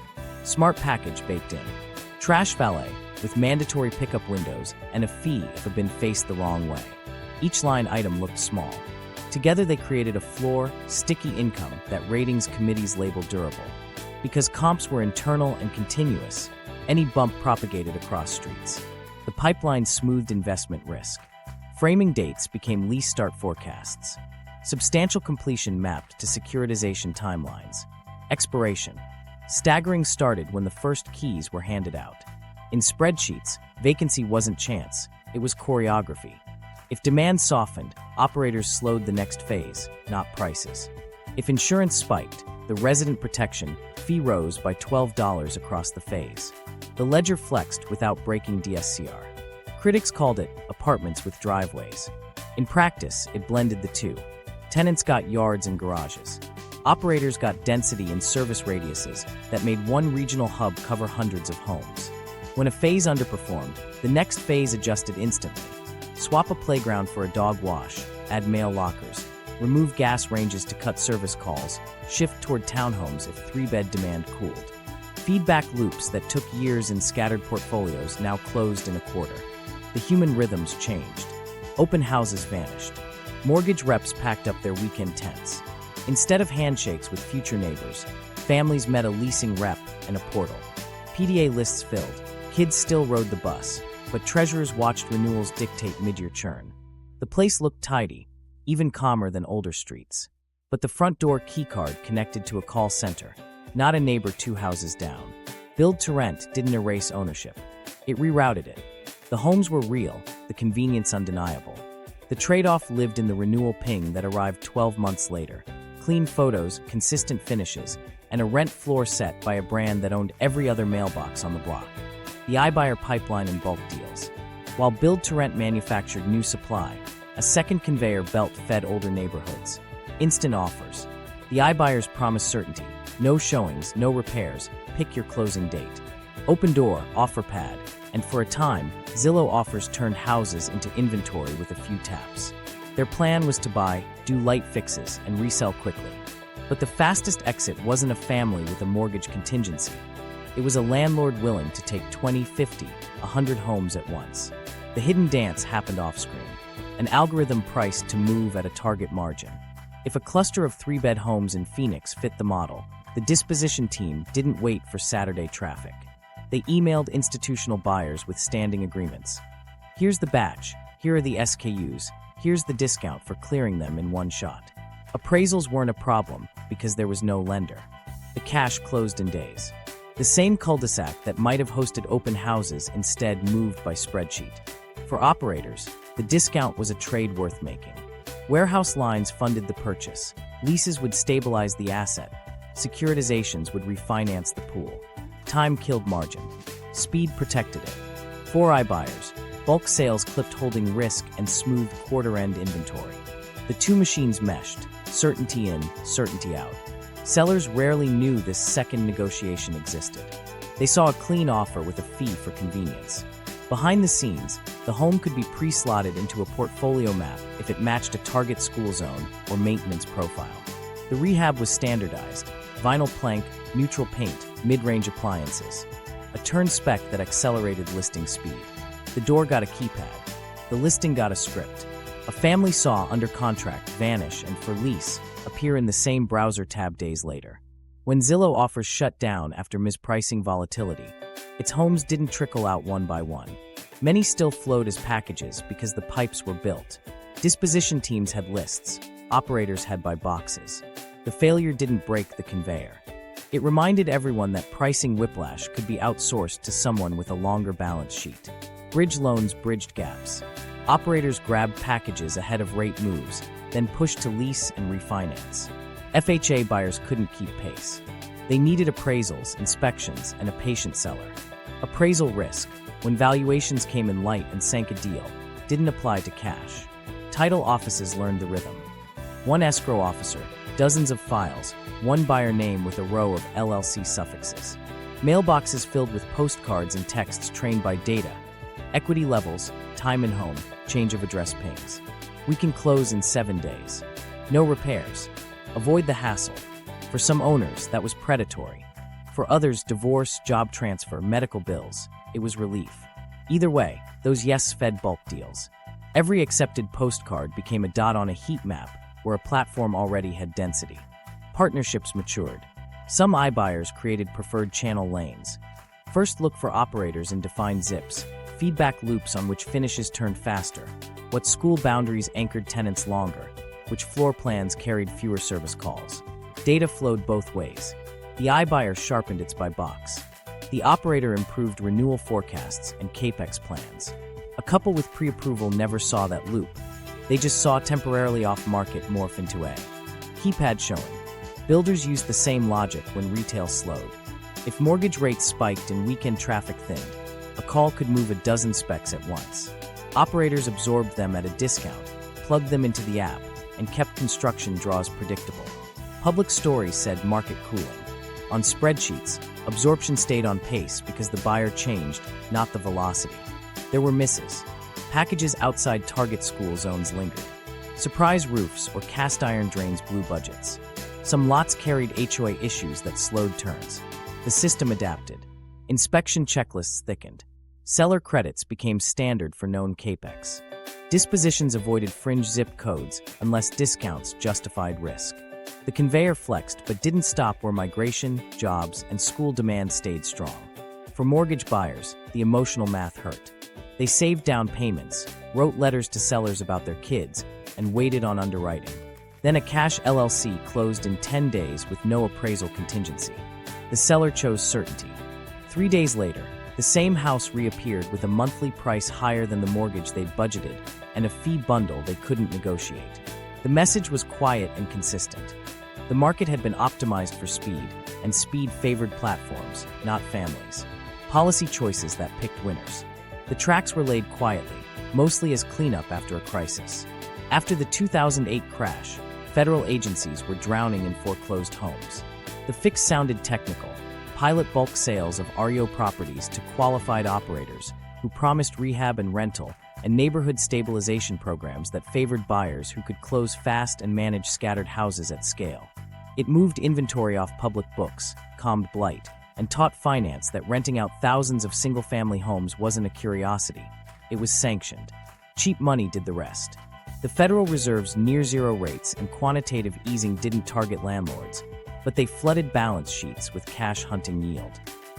Smart package baked in. Trash valet, with mandatory pickup windows and a fee if a bin faced the wrong way. Each line item looked small. Together they created a floor, sticky income that ratings committees labeled durable. Because comps were internal and continuous, any bump propagated across streets. The pipeline smoothed investment risk. Framing dates became lease start forecasts. Substantial completion mapped to securitization timelines. Expiration. Staggering started when the first keys were handed out. In spreadsheets, vacancy wasn't chance, it was choreography. If demand softened, operators slowed the next phase, not prices. If insurance spiked, the resident protection fee rose by $12 across the phase. The ledger flexed without breaking DSCR. Critics called it apartments with driveways. In practice, it blended the two. Tenants got yards and garages. Operators got density and service radiuses that made one regional hub cover hundreds of homes. When a phase underperformed, the next phase adjusted instantly. Swap a playground for a dog wash, add male lockers, remove gas ranges to cut service calls, shift toward townhomes if three-bed demand cooled. Feedback loops that took years in scattered portfolios now closed in a quarter. The human rhythms changed. Open houses vanished. Mortgage reps packed up their weekend tents. Instead of handshakes with future neighbors, families met a leasing rep and a portal. PDA lists filled. Kids still rode the bus, but treasurers watched renewals dictate mid-year churn. The place looked tidy, even calmer than older streets. But the front door keycard connected to a call center, not a neighbor 2 houses down. Build to rent didn't erase ownership. It rerouted it. The homes were real, the convenience undeniable. The trade-off lived in the renewal ping that arrived 12 months later. Clean photos, consistent finishes, and a rent floor set by a brand that owned every other mailbox on the block. The iBuyer pipeline and bulk deals. While build-to-rent manufactured new supply, a second conveyor belt fed older neighborhoods. Instant offers. The iBuyers promised certainty. No showings, no repairs, pick your closing date. Open door, offer pad, and for a time, Zillow offers turned houses into inventory with a few taps. Their plan was to buy, do light fixes, and resell quickly. But the fastest exit wasn't a family with a mortgage contingency. It was a landlord willing to take 20, 50, 100 homes at once. The hidden dance happened off-screen. An algorithm priced to move at a target margin. If a cluster of 3-bed homes in Phoenix fit the model, the disposition team didn't wait for Saturday traffic. They emailed institutional buyers with standing agreements. Here's the batch, here are the SKUs, here's the discount for clearing them in one shot. Appraisals weren't a problem because there was no lender. The cash closed in days. The same cul-de-sac that might have hosted open houses instead moved by spreadsheet. For operators, the discount was a trade worth making. Warehouse lines funded the purchase. Leases would stabilize the asset. Securitizations would refinance the pool. Time killed margin. Speed protected it. For iBuyers, bulk sales clipped holding risk and smoothed quarter-end inventory. The two machines meshed, certainty in, certainty out. Sellers rarely knew this second negotiation existed. They saw a clean offer with a fee for convenience. Behind the scenes, the home could be pre-slotted into a portfolio map if it matched a target school zone or maintenance profile. The rehab was standardized: vinyl plank, neutral paint, mid-range appliances. A turn spec that accelerated listing speed. The door got a keypad. The listing got a script. A family saw under contract vanish and for lease appear in the same browser tab days later. When Zillow offers shut down after mispricing volatility, its homes didn't trickle out one by one. Many still flowed as packages because the pipes were built. Disposition teams had lists. Operators had by boxes. The failure didn't break the conveyor. It reminded everyone that pricing whiplash could be outsourced to someone with a longer balance sheet. Bridge loans bridged gaps. Operators grabbed packages ahead of rate moves, then pushed to lease and refinance. FHA buyers couldn't keep pace. They needed appraisals, inspections, and a patient seller. Appraisal risk, when valuations came in light and sank a deal, didn't apply to cash. Title offices learned the rhythm. One escrow officer, dozens of files, one buyer name with a row of LLC suffixes. Mailboxes filled with postcards and texts trained by data. Equity levels, time in home, change of address pings. We can close in 7 days. No repairs. Avoid the hassle. For some owners, that was predatory. For others, divorce, job transfer, medical bills, it was relief. Either way, those yes fed bulk deals. Every accepted postcard became a dot on a heat map where a platform already had density. Partnerships matured. Some iBuyers created preferred channel lanes. First look for operators in defined zips, feedback loops on which finishes turned faster, what school boundaries anchored tenants longer, which floor plans carried fewer service calls. Data flowed both ways. The iBuyer sharpened its buy box. The operator improved renewal forecasts and capex plans. A couple with pre-approval never saw that loop. They just saw temporarily off-market morph into a keypad showing. Builders used the same logic when retail slowed. If mortgage rates spiked and weekend traffic thinned, a call could move a dozen specs at once. Operators absorbed them at a discount, plugged them into the app, and kept construction draws predictable. Public Story said market cooling. On spreadsheets, absorption stayed on pace because the buyer changed, not the velocity. There were misses. Packages outside target school zones lingered. Surprise roofs or cast iron drains blew budgets. Some lots carried HOA issues that slowed turns. The system adapted. Inspection checklists thickened. Seller credits became standard for known capex. Dispositions avoided fringe zip codes unless discounts justified risk. The conveyor flexed but didn't stop where migration, jobs, and school demand stayed strong. For mortgage buyers, the emotional math hurt. They saved down payments, wrote letters to sellers about their kids, and waited on underwriting. Then a cash LLC closed in 10 days with no appraisal contingency. The seller chose certainty. 3 days later, the same house reappeared with a monthly price higher than the mortgage they'd budgeted and a fee bundle they couldn't negotiate. The message was quiet and consistent. The market had been optimized for speed, and speed favored platforms, not families. Policy choices that picked winners. The tracks were laid quietly, mostly as cleanup after a crisis. After the 2008 crash, federal agencies were drowning in foreclosed homes. The fix sounded technical: pilot bulk sales of REO properties to qualified operators who promised rehab and rental, and neighborhood stabilization programs that favored buyers who could close fast and manage scattered houses at scale. It moved inventory off public books, calmed blight, and taught finance that renting out thousands of single-family homes wasn't a curiosity. It was sanctioned. Cheap money did the rest. The Federal Reserve's near-zero rates and quantitative easing didn't target landlords, but they flooded balance sheets with cash-hunting yield.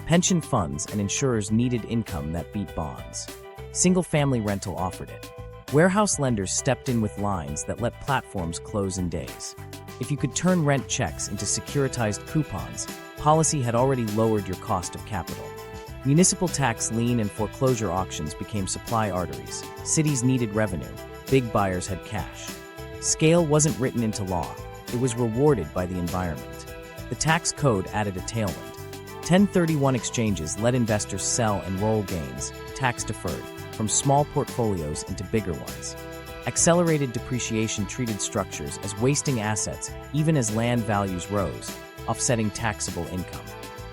Pension funds and insurers needed income that beat bonds. Single-family rental offered it. Warehouse lenders stepped in with lines that let platforms close in days. If you could turn rent checks into securitized coupons, policy had already lowered your cost of capital. Municipal tax lien and foreclosure auctions became supply arteries. Cities needed revenue. Big buyers had cash. Scale wasn't written into law. It was rewarded by the environment. The tax code added a tailwind. 1031 exchanges let investors sell and roll gains, tax deferred, from small portfolios into bigger ones. Accelerated depreciation treated structures as wasting assets even as land values rose, offsetting taxable income.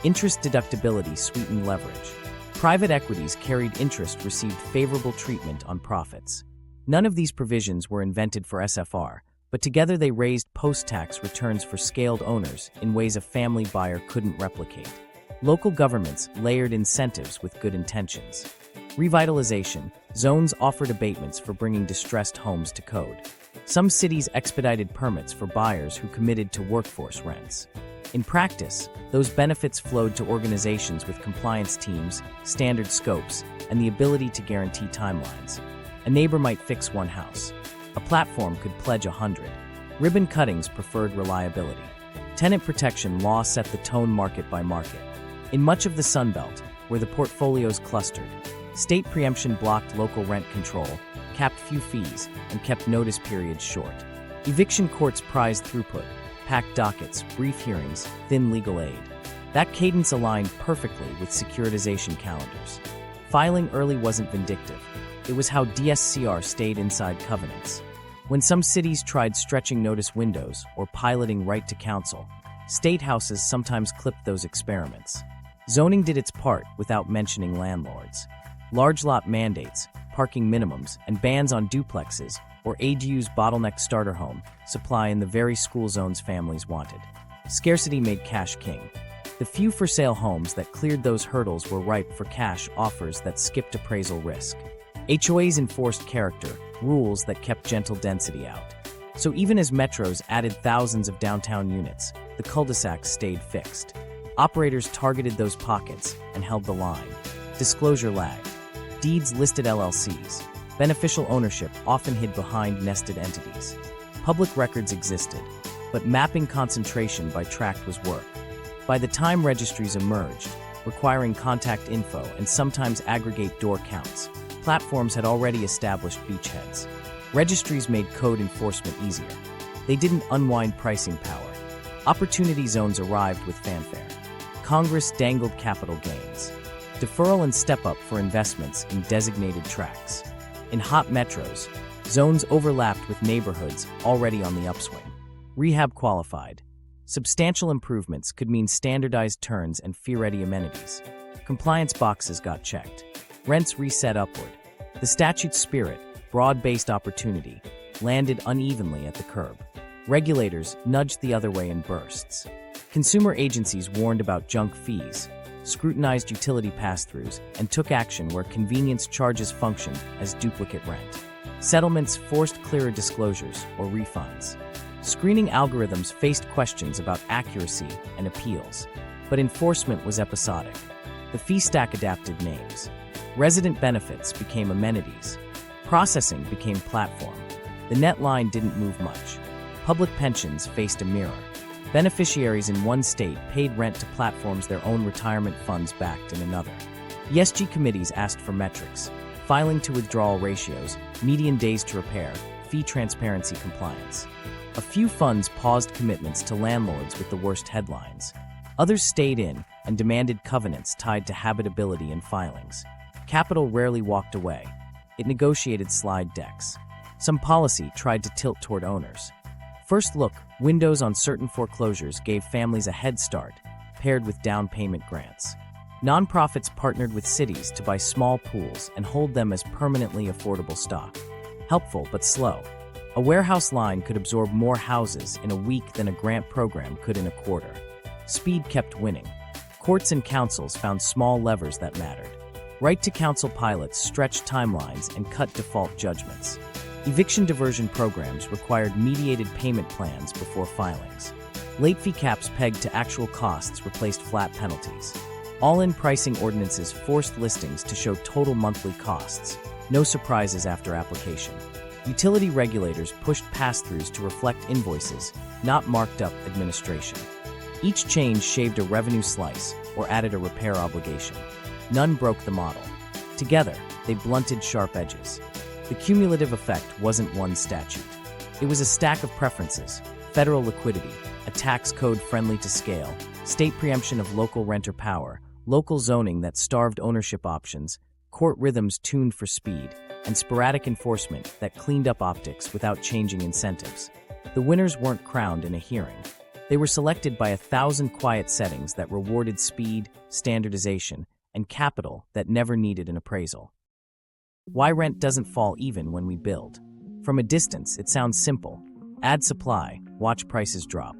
Interest deductibility sweetened leverage. Private equities carried interest received favorable treatment on profits. None of these provisions were invented for SFR, but together they raised post-tax returns for scaled owners in ways a family buyer couldn't replicate. Local governments layered incentives with good intentions. Revitalization, zones offered abatements for bringing distressed homes to code. Some cities expedited permits for buyers who committed to workforce rents. In practice, those benefits flowed to organizations with compliance teams, standard scopes, and the ability to guarantee timelines. A neighbor might fix one house. A platform could pledge 100. Ribbon cuttings preferred reliability. Tenant protection law set the tone market by market. In much of the Sunbelt, where the portfolios clustered, state preemption blocked local rent control, capped few fees, and kept notice periods short. Eviction courts prized throughput, packed dockets, brief hearings, thin legal aid. That cadence aligned perfectly with securitization calendars. Filing early wasn't vindictive. It was how DSCR stayed inside covenants. When some cities tried stretching notice windows or piloting right to counsel, state houses sometimes clipped those experiments. Zoning did its part without mentioning landlords. Large lot mandates, parking minimums, and bans on duplexes or ADUs bottlenecked starter home supply in the very school zones families wanted. Scarcity made cash king. The few for sale homes that cleared those hurdles were ripe for cash offers that skipped appraisal risk. HOAs enforced character, rules that kept gentle density out. So even as metros added thousands of downtown units, the cul-de-sacs stayed fixed. Operators targeted those pockets and held the line. Disclosure lagged. Deeds listed LLCs. Beneficial ownership often hid behind nested entities. Public records existed, but mapping concentration by tract was work. By the time registries emerged, requiring contact info and sometimes aggregate door counts, platforms had already established beachheads. Registries made code enforcement easier. They didn't unwind pricing power. Opportunity zones arrived with fanfare. Congress dangled capital gains. Deferral and step-up for investments in designated tracts. In hot metros, zones overlapped with neighborhoods already on the upswing. Rehab qualified. Substantial improvements could mean standardized turns and fee-ready amenities. Compliance boxes got checked. Rents reset upward. The statute's spirit, broad-based opportunity, landed unevenly at the curb. Regulators nudged the other way in bursts. Consumer agencies warned about junk fees, scrutinized utility pass-throughs, and took action where convenience charges functioned as duplicate rent. Settlements forced clearer disclosures or refunds. Screening algorithms faced questions about accuracy and appeals, but enforcement was episodic. The fee stack adapted names. Resident benefits became amenities. Processing became platform. The net line didn't move much. Public pensions faced a mirror. Beneficiaries in one state paid rent to platforms their own retirement funds backed in another. ESG committees asked for metrics: filing to withdrawal ratios, median days to repair, fee transparency compliance. A few funds paused commitments to landlords with the worst headlines. Others stayed in and demanded covenants tied to habitability and filings. Capital rarely walked away. It negotiated slide decks. Some policy tried to tilt toward owners. First look windows on certain foreclosures gave families a head start, paired with down payment grants. Nonprofits partnered with cities to buy small pools and hold them as permanently affordable stock. Helpful but slow. A warehouse line could absorb more houses in a week than a grant program could in a quarter. Speed kept winning. Courts and councils found small levers that mattered. Right-to-counsel pilots stretched timelines and cut default judgments. Eviction diversion programs required mediated payment plans before filings. Late fee caps pegged to actual costs replaced flat penalties. All-in pricing ordinances forced listings to show total monthly costs. No surprises after application. Utility regulators pushed pass-throughs to reflect invoices, not marked-up administration. Each change shaved a revenue slice or added a repair obligation. None broke the model. Together, they blunted sharp edges. The cumulative effect wasn't one statute. It was a stack of preferences: federal liquidity, a tax code friendly to scale, state preemption of local renter power, local zoning that starved ownership options, court rhythms tuned for speed, and sporadic enforcement that cleaned up optics without changing incentives. The winners weren't crowned in a hearing. They were selected by 1,000 quiet settings that rewarded speed, standardization, and capital that never needed an appraisal. Why rent doesn't fall even when we build. From a distance, it sounds simple. Add supply, watch prices drop.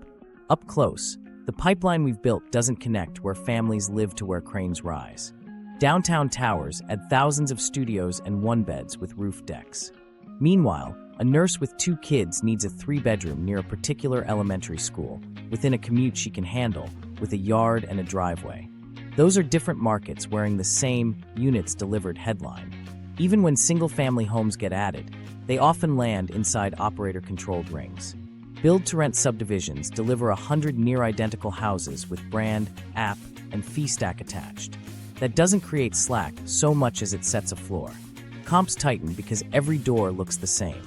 Up close, the pipeline we've built doesn't connect where families live to where cranes rise. Downtown towers add thousands of studios and one-beds with roof decks. Meanwhile, a nurse with 2 kids needs a 3-bedroom near a particular elementary school, within a commute she can handle, with a yard and a driveway. Those are different markets wearing the same units delivered headline. Even when single-family homes get added, they often land inside operator-controlled rings. Build-to-rent subdivisions deliver 100 near-identical houses with brand, app, and fee stack attached. That doesn't create slack so much as it sets a floor. Comps tighten because every door looks the same.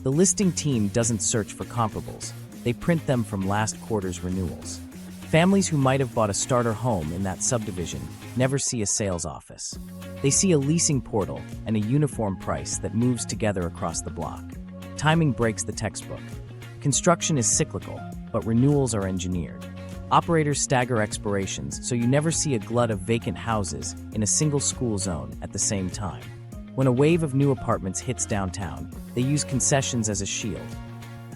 The listing team doesn't search for comparables. They print them from last quarter's renewals. Families who might have bought a starter home in that subdivision never see a sales office. They see a leasing portal and a uniform price that moves together across the block. Timing breaks the textbook. Construction is cyclical, but renewals are engineered. Operators stagger expirations, so you never see a glut of vacant houses in a single school zone at the same time. When a wave of new apartments hits downtown, they use concessions as a shield.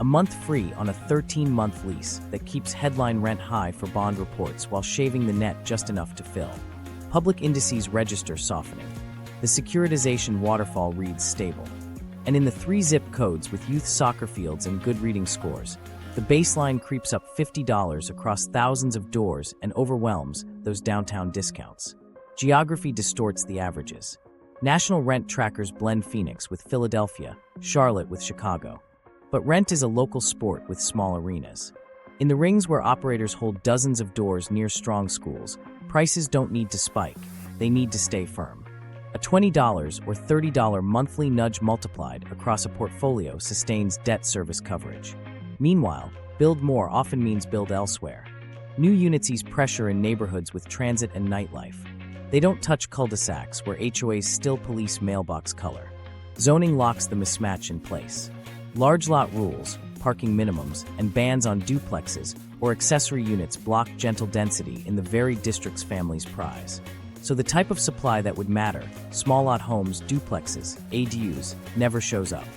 A month free on a 13-month lease that keeps headline rent high for bond reports while shaving the net just enough to fill. Public indices register softening. The securitization waterfall reads stable. And in the 3 zip codes with youth soccer fields and good reading scores, the baseline creeps up $50 across thousands of doors and overwhelms those downtown discounts. Geography distorts the averages. National rent trackers blend Phoenix with Philadelphia, Charlotte with Chicago. But rent is a local sport with small arenas. In the rings where operators hold dozens of doors near strong schools, prices don't need to spike, they need to stay firm. A $20 or $30 monthly nudge multiplied across a portfolio sustains debt service coverage. Meanwhile, build more often means build elsewhere. New units ease pressure in neighborhoods with transit and nightlife. They don't touch cul-de-sacs where HOAs still police mailbox color. Zoning locks the mismatch in place. Large lot rules, parking minimums, and bans on duplexes or accessory units block gentle density in the very districts families prize. So the type of supply that would matter, small lot homes, duplexes, ADUs, never shows up.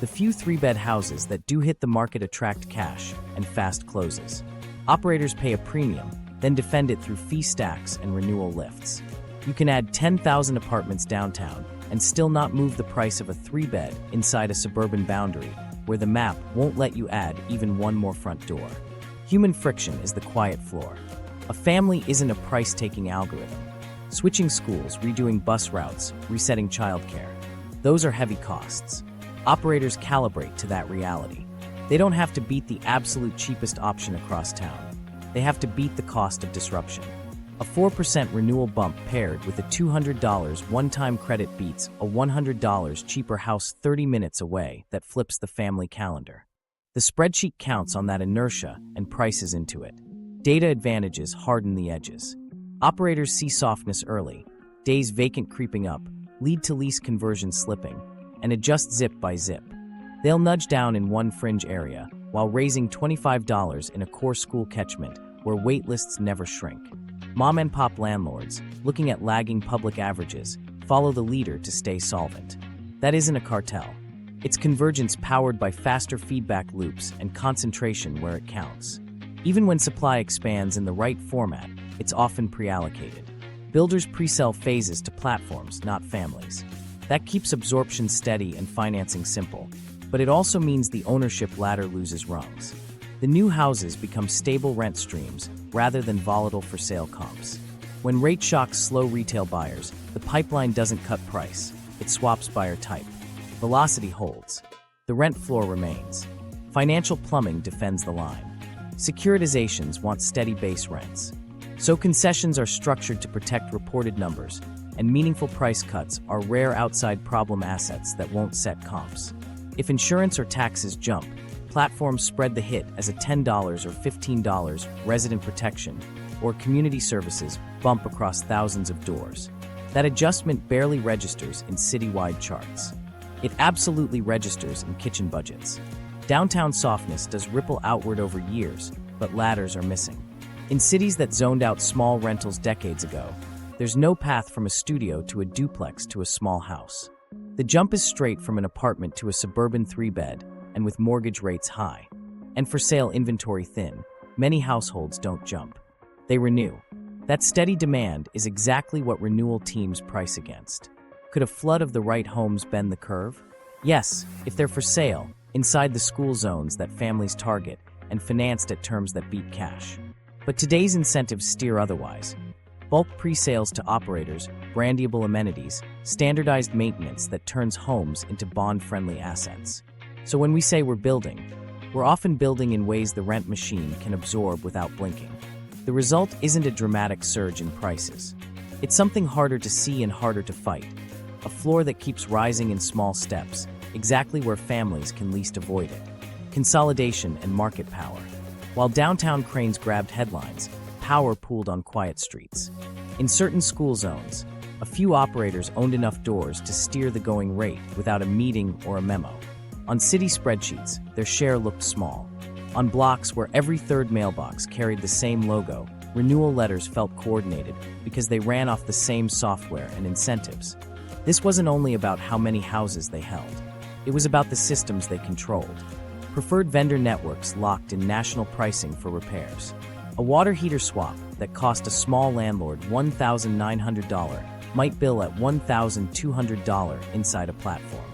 The few 3-bed houses that do hit the market attract cash and fast closes. Operators pay a premium, then defend it through fee stacks and renewal lifts. You can add 10,000 apartments downtown and still not move the price of a 3-bed inside a suburban boundary where the map won't let you add even one more front door. Human friction is the quiet floor. A family isn't a price-taking algorithm. Switching schools, redoing bus routes, resetting childcare. Those are heavy costs. Operators calibrate to that reality. They don't have to beat the absolute cheapest option across town. They have to beat the cost of disruption. A 4% renewal bump paired with a $200 one-time credit beats a $100 cheaper house 30 minutes away that flips the family calendar. The spreadsheet counts on that inertia and prices into it. Data advantages harden the edges. Operators see softness early, days vacant creeping up, lead to lease conversion slipping, and adjust zip by zip. They'll nudge down in one fringe area while raising $25 in a core school catchment where waitlists never shrink. Mom-and-pop landlords, looking at lagging public averages, follow the leader to stay solvent. That isn't a cartel. It's convergence powered by faster feedback loops and concentration where it counts. Even when supply expands in the right format, it's often pre-allocated. Builders pre-sell phases to platforms, not families. That keeps absorption steady and financing simple, but it also means the ownership ladder loses rungs. The new houses become stable rent streams rather than volatile for sale comps. When rate shocks slow retail buyers, the pipeline doesn't cut price, it swaps buyer type. Velocity holds. The rent floor remains. Financial plumbing defends the line. Securitizations want steady base rents. So concessions are structured to protect reported numbers, and meaningful price cuts are rare outside problem assets that won't set comps. If insurance or taxes jump, platforms spread the hit as a $10 or $15 resident protection or community services bump across thousands of doors. That adjustment barely registers in citywide charts. It absolutely registers in kitchen budgets. Downtown softness does ripple outward over years, but ladders are missing. In cities that zoned out small rentals decades ago, there's no path from a studio to a duplex to a small house. The jump is straight from an apartment to a suburban 3-bed, and with mortgage rates high, and for sale inventory thin, many households don't jump. They renew. That steady demand is exactly what renewal teams price against. Could a flood of the right homes bend the curve? Yes, if they're for sale, inside the school zones that families target, and financed at terms that beat cash. But today's incentives steer otherwise. Bulk pre-sales to operators, brandable amenities, standardized maintenance that turns homes into bond-friendly assets. So when we say we're often building in ways the rent machine can absorb without blinking. The result isn't a dramatic surge in prices. It's something harder to see and harder to fight. A floor that keeps rising in small steps, exactly where families can least avoid it. Consolidation and market power. While downtown cranes grabbed headlines, power pooled on quiet streets. In certain school zones, a few operators owned enough doors to steer the going rate without a meeting or a memo. On city spreadsheets, their share looked small. On blocks where every third mailbox carried the same logo, renewal letters felt coordinated because they ran off the same software and incentives. This wasn't only about how many houses they held. It was about the systems they controlled. Preferred vendor networks locked in national pricing for repairs. A water heater swap that cost a small landlord $1,900 might bill at $1,200 inside a platform.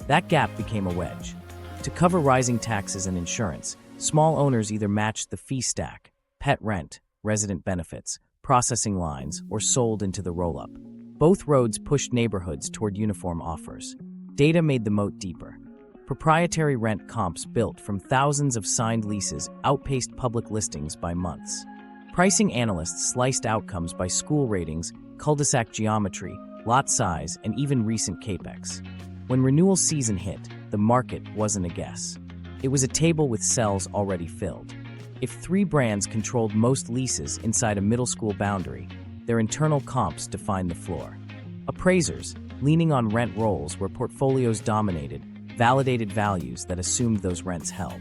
That gap became a wedge. To cover rising taxes and insurance, small owners either matched the fee stack, pet rent, resident benefits, processing lines, or sold into the roll-up. Both roads pushed neighborhoods toward uniform offers. Data made the moat deeper. Proprietary rent comps built from thousands of signed leases outpaced public listings by months. Pricing analysts sliced outcomes by school ratings, cul-de-sac geometry, lot size, and even recent capex. When renewal season hit, the market wasn't a guess. It was a table with cells already filled. If 3 brands controlled most leases inside a middle school boundary, their internal comps defined the floor. Appraisers, leaning on rent rolls where portfolios dominated, validated values that assumed those rents held.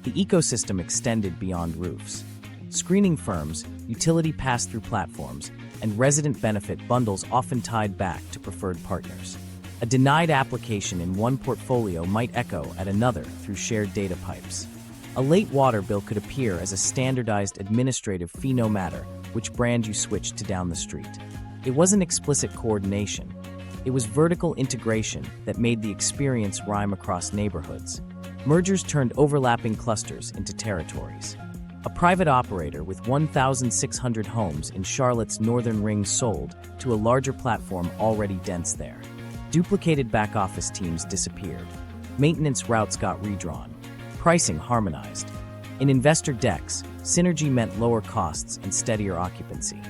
The ecosystem extended beyond roofs. Screening firms, utility pass-through platforms, and resident benefit bundles often tied back to preferred partners. A denied application in one portfolio might echo at another through shared data pipes. A late water bill could appear as a standardized administrative fee no matter which brand you switched to down the street. It wasn't explicit coordination. It was vertical integration that made the experience rhyme across neighborhoods. Mergers turned overlapping clusters into territories. A private operator with 1,600 homes in Charlotte's northern ring sold to a larger platform already dense there. Duplicated back-office teams disappeared. Maintenance routes got redrawn. Pricing harmonized. In investor decks, synergy meant lower costs and steadier occupancy.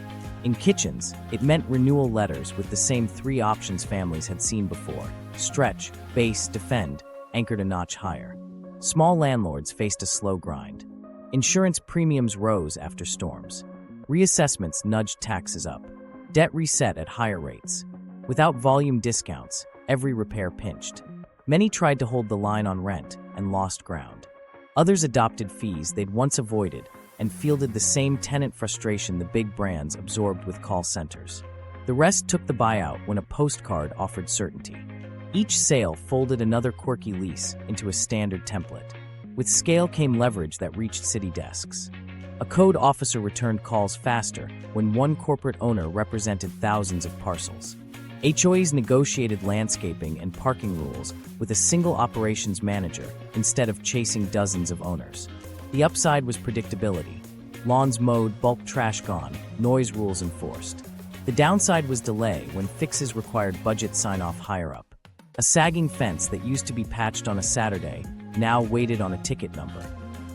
In kitchens, it meant renewal letters with the same 3 options families had seen before: stretch, base, defend, anchored a notch higher. Small landlords faced a slow grind. Insurance premiums rose after storms. Reassessments nudged taxes up. Debt reset at higher rates. Without volume discounts, every repair pinched. Many tried to hold the line on rent and lost ground. Others adopted fees they'd once avoided and fielded the same tenant frustration the big brands absorbed with call centers. The rest took the buyout when a postcard offered certainty. Each sale folded another quirky lease into a standard template. With scale came leverage that reached city desks. A code officer returned calls faster when one corporate owner represented thousands of parcels. HOAs negotiated landscaping and parking rules with a single operations manager instead of chasing dozens of owners. The upside was predictability. Lawns mowed, bulk trash gone, noise rules enforced. The downside was delay when fixes required budget sign-off higher up. A sagging fence that used to be patched on a Saturday now waited on a ticket number.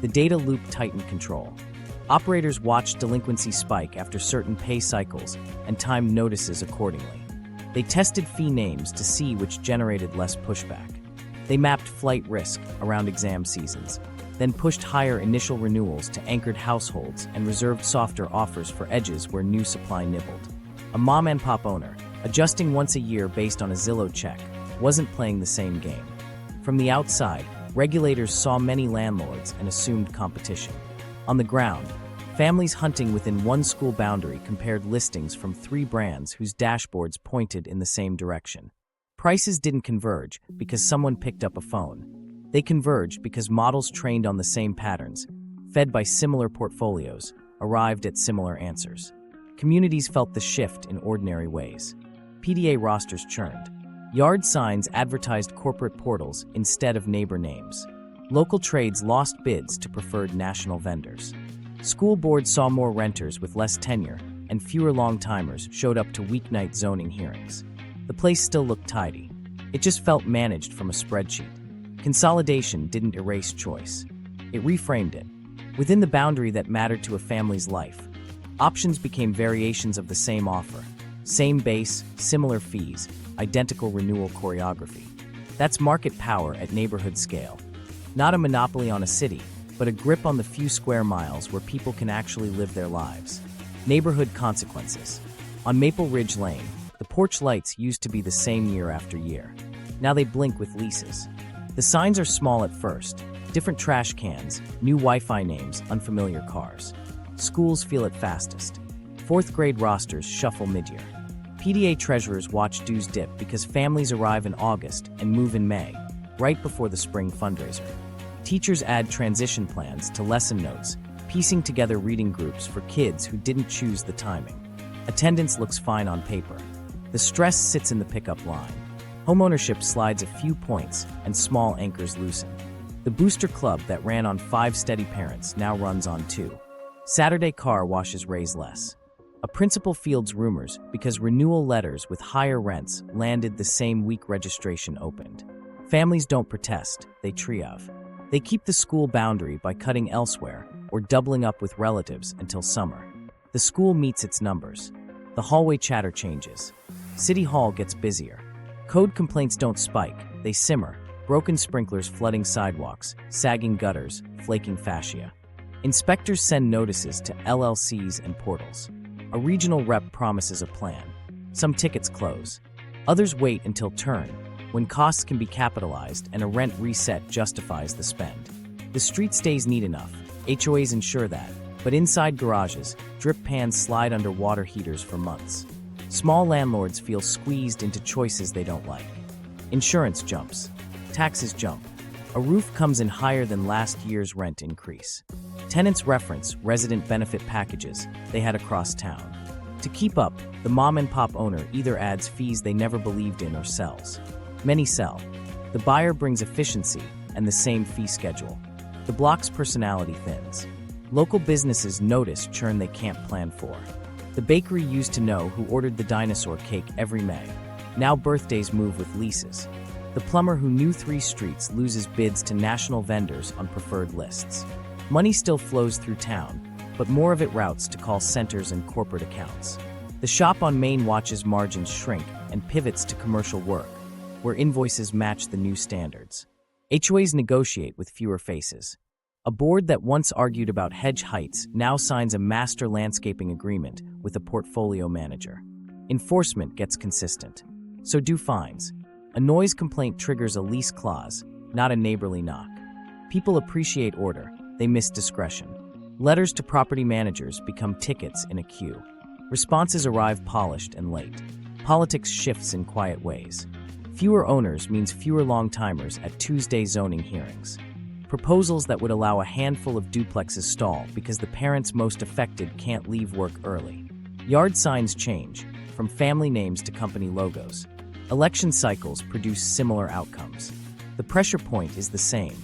The data loop tightened control. Operators watched delinquency spike after certain pay cycles and timed notices accordingly. They tested fee names to see which generated less pushback. They mapped flight risk around exam seasons, then pushed higher initial renewals to anchored households and reserved softer offers for edges where new supply nibbled. A mom-and-pop owner, adjusting once a year based on a Zillow check, wasn't playing the same game. From the outside, regulators saw many landlords and assumed competition. On the ground, families hunting within one school boundary compared listings from 3 brands whose dashboards pointed in the same direction. Prices didn't converge because someone picked up a phone. They converged because models trained on the same patterns, fed by similar portfolios, arrived at similar answers. Communities felt the shift in ordinary ways. PDA rosters churned. Yard signs advertised corporate portals instead of neighbor names. Local trades lost bids to preferred national vendors. School boards saw more renters with less tenure, and fewer long-timers showed up to weeknight zoning hearings. The place still looked tidy. It just felt managed from a spreadsheet. Consolidation didn't erase choice. It reframed it. Within the boundary that mattered to a family's life, options became variations of the same offer. Same base, similar fees, identical renewal choreography. That's market power at neighborhood scale. Not a monopoly on a city, but a grip on the few square miles where people can actually live their lives. Neighborhood consequences. On Maple Ridge Lane, the porch lights used to be the same year after year. Now they blink with leases. The signs are small at first. Different trash cans, new Wi-Fi names, unfamiliar cars. Schools feel it fastest. 4th grade rosters shuffle mid-year. PDA treasurers watch dues dip because families arrive in August and move in May, right before the spring fundraiser. Teachers add transition plans to lesson notes, piecing together reading groups for kids who didn't choose the timing. Attendance looks fine on paper. The stress sits in the pickup line. Homeownership slides a few points and small anchors loosen. The booster club that ran on 5 steady parents now runs on 2. Saturday car washes raise less. A principal fields rumors because renewal letters with higher rents landed the same week registration opened. Families don't protest, they triage. They keep the school boundary by cutting elsewhere or doubling up with relatives until summer. The school meets its numbers. The hallway chatter changes. City Hall gets busier. Code complaints don't spike, they simmer. Broken sprinklers flooding sidewalks, sagging gutters, flaking fascia. Inspectors send notices to LLCs and portals. A regional rep promises a plan. Some tickets close. Others wait until turn, when costs can be capitalized and a rent reset justifies the spend. The street stays neat enough. HOAs ensure that. But inside garages, drip pans slide under water heaters for months. Small landlords feel squeezed into choices they don't like. Insurance jumps. Taxes jump. A roof comes in higher than last year's rent increase. Tenants reference resident benefit packages they had across town. To keep up, the mom-and-pop owner either adds fees they never believed in or sells. Many sell. The buyer brings efficiency and the same fee schedule. The block's personality thins. Local businesses notice churn they can't plan for. The bakery used to know who ordered the dinosaur cake every May. Now birthdays move with leases. The plumber who knew 3 streets loses bids to national vendors on preferred lists. Money still flows through town, but more of it routes to call centers and corporate accounts. The shop on Main watches margins shrink and pivots to commercial work, where invoices match the new standards. HOAs negotiate with fewer faces. A board that once argued about hedge heights now signs a master landscaping agreement with a portfolio manager. Enforcement gets consistent. So do fines. A noise complaint triggers a lease clause, not a neighborly knock. People appreciate order, they miss discretion. Letters to property managers become tickets in a queue. Responses arrive polished and late. Politics shifts in quiet ways. Fewer owners means fewer long-timers at Tuesday zoning hearings. Proposals that would allow a handful of duplexes stall because the parents most affected can't leave work early. Yard signs change, from family names to company logos. Election cycles produce similar outcomes. The pressure point is the same.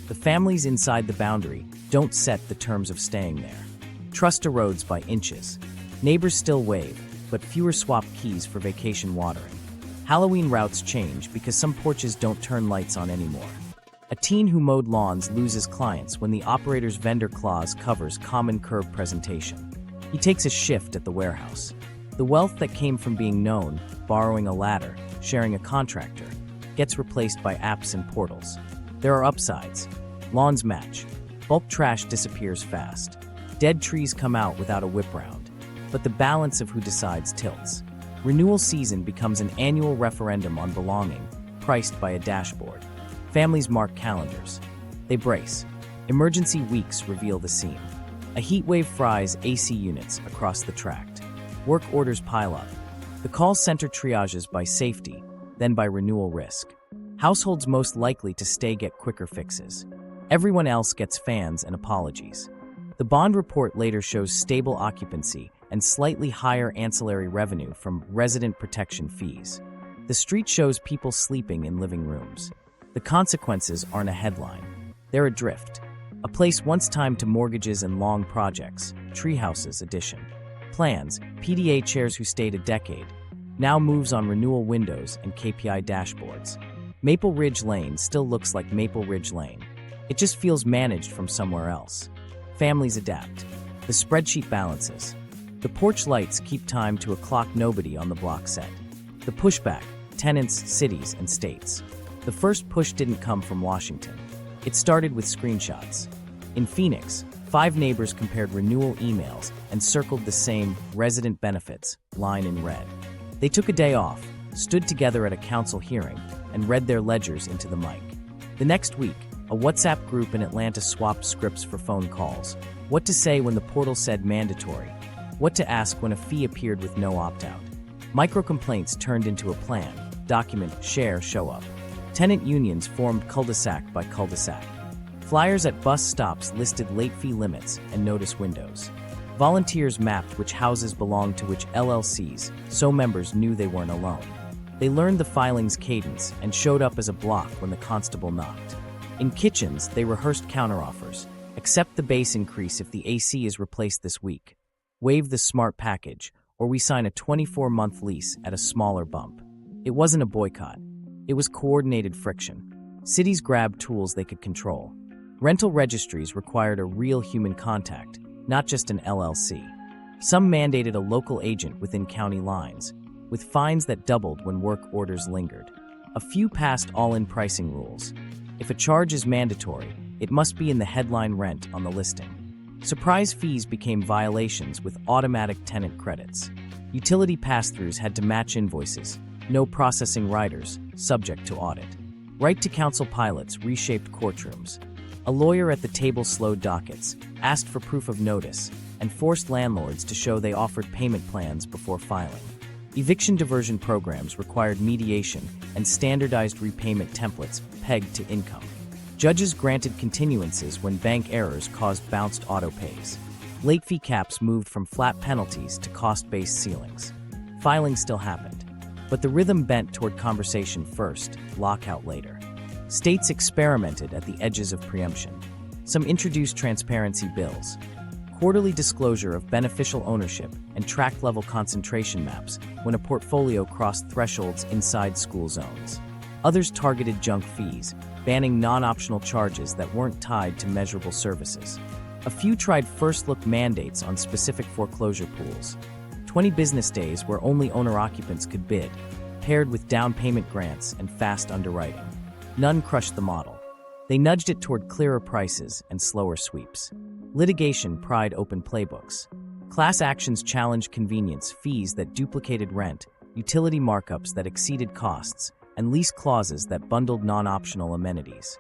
The families inside the boundary don't set the terms of staying there. Trust erodes by inches. Neighbors still wave, but fewer swap keys for vacation watering. Halloween routes change because some porches don't turn lights on anymore. A teen who mowed lawns loses clients when the operator's vendor clause covers common curb presentation. He takes a shift at the warehouse. The wealth that came from being known, borrowing a ladder, sharing a contractor, gets replaced by apps and portals. There are upsides. Lawns match. Bulk trash disappears fast. Dead trees come out without a whip round. But the balance of who decides tilts. Renewal season becomes an annual referendum on belonging, priced by a dashboard. Families mark calendars. They brace. Emergency weeks reveal the seam. A heat wave fries AC units across the tract. Work orders pile up. The call center triages by safety, then by renewal risk. Households most likely to stay get quicker fixes. Everyone else gets fans and apologies. The bond report later shows stable occupancy and slightly higher ancillary revenue from resident protection fees. The street shows people sleeping in living rooms. The consequences aren't a headline. They're a drift. A place once timed to mortgages and long projects, Treehouses edition. Plans, PDA chairs who stayed a decade, now moves on renewal windows and KPI dashboards. Maple Ridge Lane still looks like Maple Ridge Lane. It just feels managed from somewhere else. Families adapt. The spreadsheet balances. The porch lights keep time to a clock nobody on the block set. The pushback, tenants, cities, and states. The first push didn't come from Washington. It started with screenshots. In Phoenix, 5 neighbors compared renewal emails and circled the same resident benefits line in red. They took a day off, stood together at a council hearing, and read their ledgers into the mic. The next week, a WhatsApp group in Atlanta swapped scripts for phone calls. What to say when the portal said mandatory. What to ask when a fee appeared with no opt-out. Micro-complaints turned into a plan. Document, share, show up. Tenant unions formed cul-de-sac by cul-de-sac. Flyers at bus stops listed late fee limits and notice windows. Volunteers mapped which houses belonged to which LLCs, so members knew they weren't alone. They learned the filing's cadence and showed up as a block when the constable knocked. In kitchens, they rehearsed counteroffers. Accept the base increase if the AC is replaced this week. Waive the smart package, or we sign a 24-month lease at a smaller bump. It wasn't a boycott. It was coordinated friction. Cities grabbed tools they could control. Rental registries required a real human contact, not just an LLC. Some mandated a local agent within county lines, with fines that doubled when work orders lingered. A few passed all-in pricing rules. If a charge is mandatory, it must be in the headline rent on the listing. Surprise fees became violations with automatic tenant credits. Utility pass-throughs had to match invoices, no processing riders, subject to audit. Right-to-counsel pilots reshaped courtrooms. A lawyer at the table slowed dockets, asked for proof of notice, and forced landlords to show they offered payment plans before filing. Eviction diversion programs required mediation and standardized repayment templates pegged to income. Judges granted continuances when bank errors caused bounced autopays. Late fee caps moved from flat penalties to cost-based ceilings. Filing still happened, but the rhythm bent toward conversation first, lockout later. States experimented at the edges of preemption. Some introduced transparency bills, quarterly disclosure of beneficial ownership, and tract-level concentration maps when a portfolio crossed thresholds inside school zones. Others targeted junk fees, banning non-optional charges that weren't tied to measurable services. A few tried first-look mandates on specific foreclosure pools. 20 business days where only owner-occupants could bid, paired with down payment grants and fast underwriting. None crushed the model. They nudged it toward clearer prices and slower sweeps. Litigation pried open playbooks. Class actions challenged convenience fees that duplicated rent, utility markups that exceeded costs, and lease clauses that bundled non-optional amenities.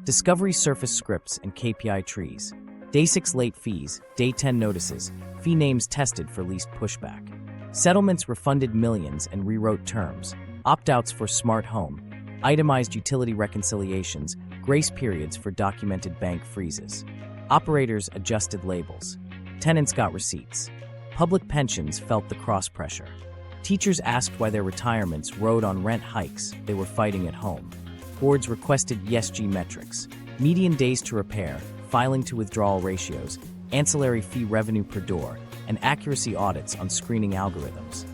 Discovery surfaced scripts and KPI trees. Day 6 late fees, Day 10 notices, fee names tested for leased pushback. Settlements refunded millions and rewrote terms. Opt-outs for smart home. Itemized utility reconciliations, grace periods for documented bank freezes. Operators adjusted labels. Tenants got receipts. Public pensions felt the cross-pressure. Teachers asked why their retirements rode on rent hikes they were fighting at home. Boards requested ESG metrics, median days to repair, filing to withdrawal ratios, ancillary fee revenue per door, and accuracy audits on screening algorithms.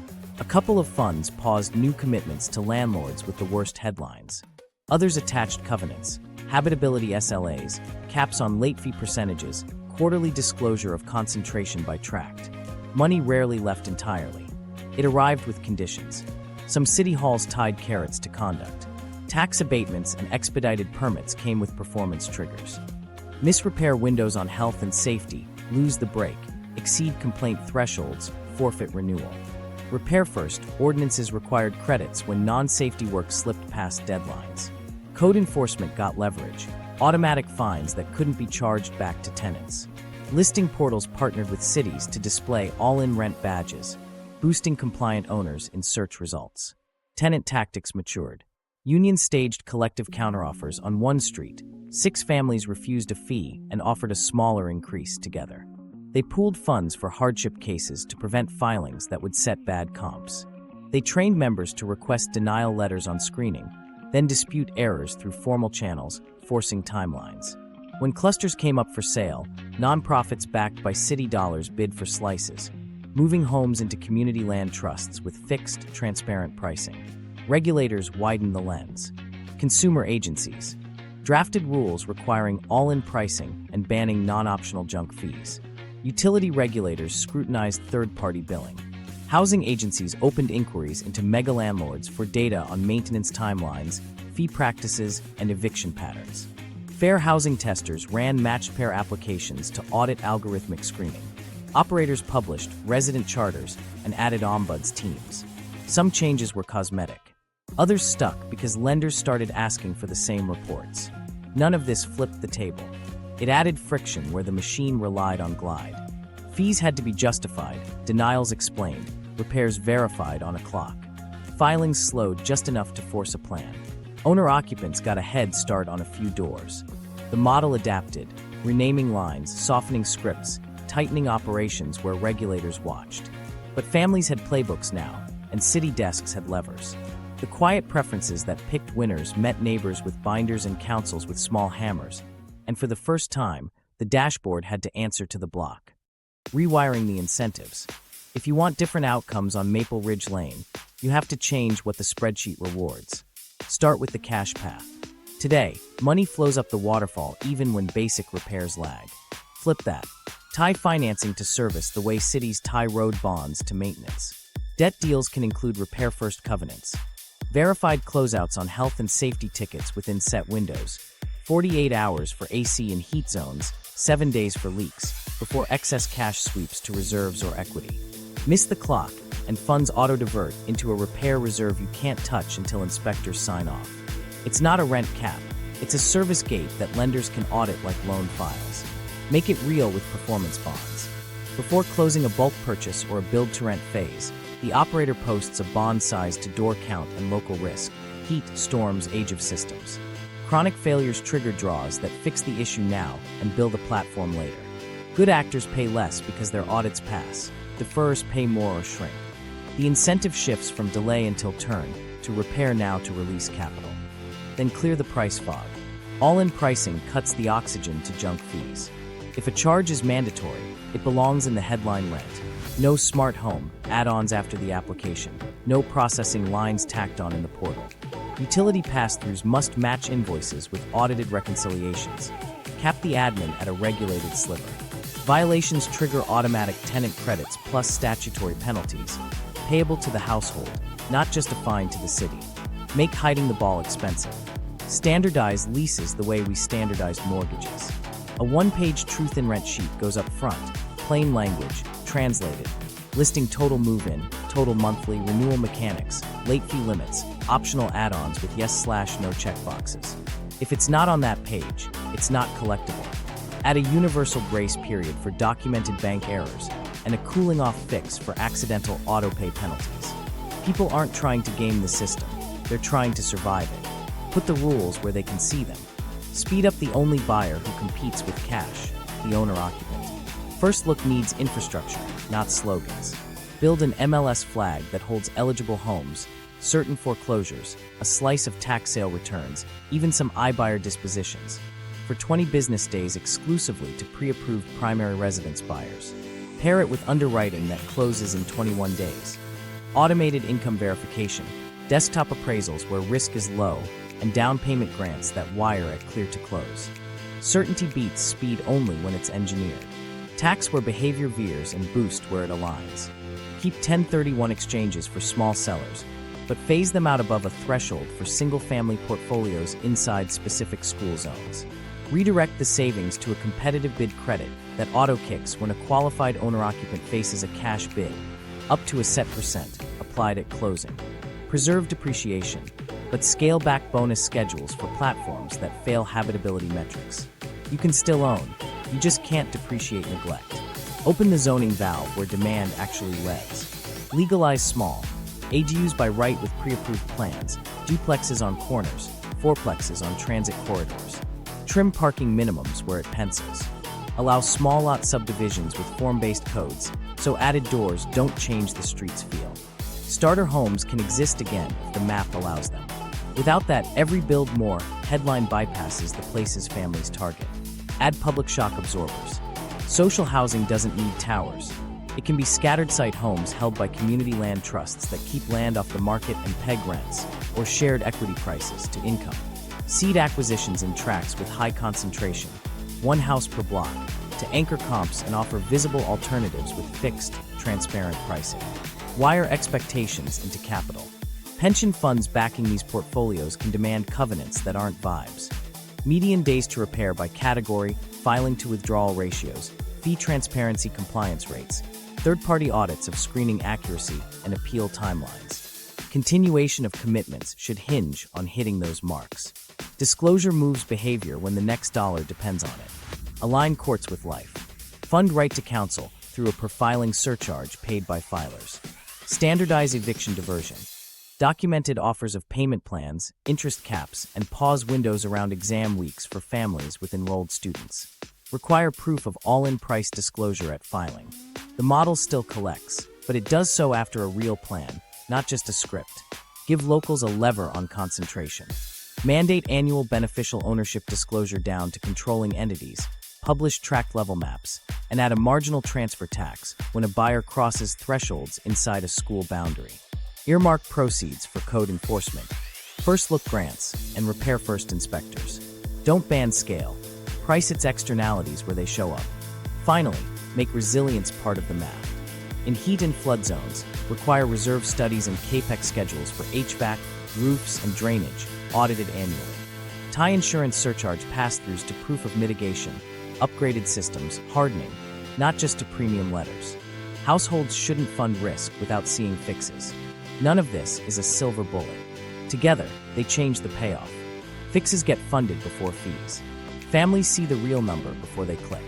A couple of funds paused new commitments to landlords with the worst headlines. Others attached covenants, habitability SLAs, caps on late fee percentages, quarterly disclosure of concentration by tract. Money rarely left entirely. It arrived with conditions. Some city halls tied carrots to conduct. Tax abatements and expedited permits came with performance triggers. Misrepair windows on health and safety, lose the break, exceed complaint thresholds, forfeit renewal. Repair first, ordinances required credits when non-safety work slipped past deadlines. Code enforcement got leverage, automatic fines that couldn't be charged back to tenants. Listing portals partnered with cities to display all-in rent badges, boosting compliant owners in search results. Tenant tactics matured. Unions staged collective counteroffers on one street. 6 families refused a fee and offered a smaller increase together. They pooled funds for hardship cases to prevent filings that would set bad comps. They trained members to request denial letters on screening, then dispute errors through formal channels, forcing timelines. When clusters came up for sale, nonprofits backed by city dollars bid for slices, moving homes into community land trusts with fixed, transparent pricing. Regulators widened the lens. Consumer agencies drafted rules requiring all-in pricing and banning non-optional junk fees. Utility regulators scrutinized third-party billing. Housing agencies opened inquiries into mega landlords for data on maintenance timelines, fee practices, and eviction patterns. Fair housing testers ran matched pair applications to audit algorithmic screening. Operators published resident charters and added ombuds teams. Some changes were cosmetic. Others stuck because lenders started asking for the same reports. None of this flipped the table. It added friction where the machine relied on glide. Fees had to be justified, denials explained, repairs verified on a clock. Filings slowed just enough to force a plan. Owner-occupants got a head start on a few doors. The model adapted, renaming lines, softening scripts, tightening operations where regulators watched. But families had playbooks now, and city desks had levers. The quiet preferences that picked winners met neighbors with binders and councils with small hammers, and for the first time, the dashboard had to answer to the block. Rewiring the incentives. If you want different outcomes on Maple Ridge Lane, you have to change what the spreadsheet rewards. Start with the cash path. Today, money flows up the waterfall even when basic repairs lag. Flip that. Tie financing to service the way cities tie road bonds to maintenance. Debt deals can include repair-first covenants. Verified closeouts on health and safety tickets within set windows. 48 hours for AC and heat zones, 7 days for leaks, before excess cash sweeps to reserves or equity. Miss the clock, and funds auto-divert into a repair reserve you can't touch until inspectors sign off. It's not a rent cap. It's a service gate that lenders can audit like loan files. Make it real with performance bonds. Before closing a bulk purchase or a build-to-rent phase, the operator posts a bond size to door count and local risk, heat, storms, age of systems. Chronic failures trigger draws that fix the issue now and build a platform later. Good actors pay less because their audits pass. Deferrers pay more or shrink. The incentive shifts from delay until turn to repair now to release capital. Then clear the price fog. All-in pricing cuts the oxygen to junk fees. If a charge is mandatory, it belongs in the headline rent. No smart home, add-ons after the application. No processing lines tacked on in the portal. Utility pass-throughs must match invoices with audited reconciliations. Cap the admin at a regulated sliver. Violations trigger automatic tenant credits plus statutory penalties, payable to the household, not just a fine to the city. Make hiding the ball expensive. Standardize leases the way we standardized mortgages. A one-page truth in rent sheet goes up front, plain language, translated, listing total move-in, total monthly, renewal mechanics, late fee limits, optional add-ons with yes/no checkboxes. If it's not on that page, it's not collectible. Add a universal grace period for documented bank errors and a cooling-off fix for accidental auto-pay penalties. People aren't trying to game the system, they're trying to survive it. Put the rules where they can see them. Speed up the only buyer who competes with cash, the owner-occupant. First Look needs infrastructure, not slogans. Build an MLS flag that holds eligible homes, certain foreclosures, a slice of tax sale returns, even some iBuyer dispositions. For 20 business days exclusively to pre-approved primary residence buyers. Pair it with underwriting that closes in 21 days. Automated income verification, desktop appraisals where risk is low, and down payment grants that wire at clear to close. Certainty beats speed only when it's engineered. Tax where behavior veers and boost where it aligns. Keep 1031 exchanges for small sellers, but phase them out above a threshold for single-family portfolios inside specific school zones. Redirect the savings to a competitive bid credit that auto-kicks when a qualified owner-occupant faces a cash bid, up to a set percent, applied at closing. Preserve depreciation, but scale back bonus schedules for platforms that fail habitability metrics. You can still own, you just can't depreciate neglect. Open the zoning valve where demand actually lives. Legalize small. ADUs by right with pre-approved plans, duplexes on corners, fourplexes on transit corridors. Trim parking minimums where it pencils. Allow small lot subdivisions with form-based codes, so added doors don't change the street's feel. Starter homes can exist again if the map allows them. Without that, every build more headline bypasses the places families target. Add public shock absorbers. Social housing doesn't need towers. It can be scattered site homes held by community land trusts that keep land off the market and peg rents, or shared equity prices to income. Seed acquisitions in tracts with high concentration, one house per block, to anchor comps and offer visible alternatives with fixed, transparent pricing. Wire expectations into capital. Pension funds backing these portfolios can demand covenants that aren't vibes. Median days to repair by category, filing to withdrawal ratios, fee transparency compliance rates, third-party audits of screening accuracy, and appeal timelines. Continuation of commitments should hinge on hitting those marks. Disclosure moves behavior when the next dollar depends on it. Align courts with life. Fund right to counsel through a per-filing surcharge paid by filers. Standardize eviction diversion. Documented offers of payment plans, interest caps, and pause windows around exam weeks for families with enrolled students. require proof of all-in price disclosure at filing. The model still collects, but it does so after a real plan, not just a script. Give locals a lever on concentration. Mandate annual beneficial ownership disclosure down to controlling entities, publish tract level maps, and add a marginal transfer tax when a buyer crosses thresholds inside a school boundary. Earmark proceeds for code enforcement. First look grants and repair first inspectors. Don't ban scale. Price its externalities where they show up. Finally, make resilience part of the math. In heat and flood zones, require reserve studies and CAPEX schedules for HVAC, roofs, and drainage, audited annually. Tie insurance surcharge pass-throughs to proof of mitigation, upgraded systems, hardening, not just to premium letters. Households shouldn't fund risk without seeing fixes. None of this is a silver bullet. Together, they change the payoff. Fixes get funded before fees. Families see the real number before they click.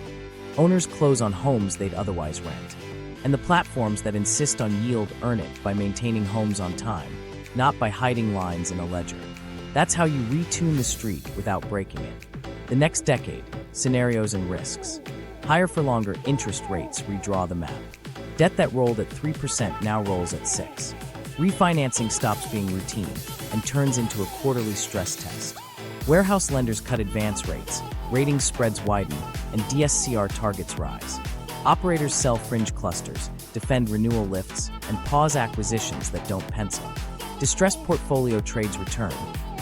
Owners close on homes they'd otherwise rent. And the platforms that insist on yield earn it by maintaining homes on time, not by hiding lines in a ledger. That's how you retune the street without breaking it. The next decade, scenarios and risks. Higher for longer interest rates redraw the map. Debt that rolled at 3% now rolls at 6%. Refinancing stops being routine and turns into a quarterly stress test. Warehouse lenders cut advance rates, rating spreads widen, and DSCR targets rise. Operators sell fringe clusters, defend renewal lifts, and pause acquisitions that don't pencil. Distressed portfolio trades return.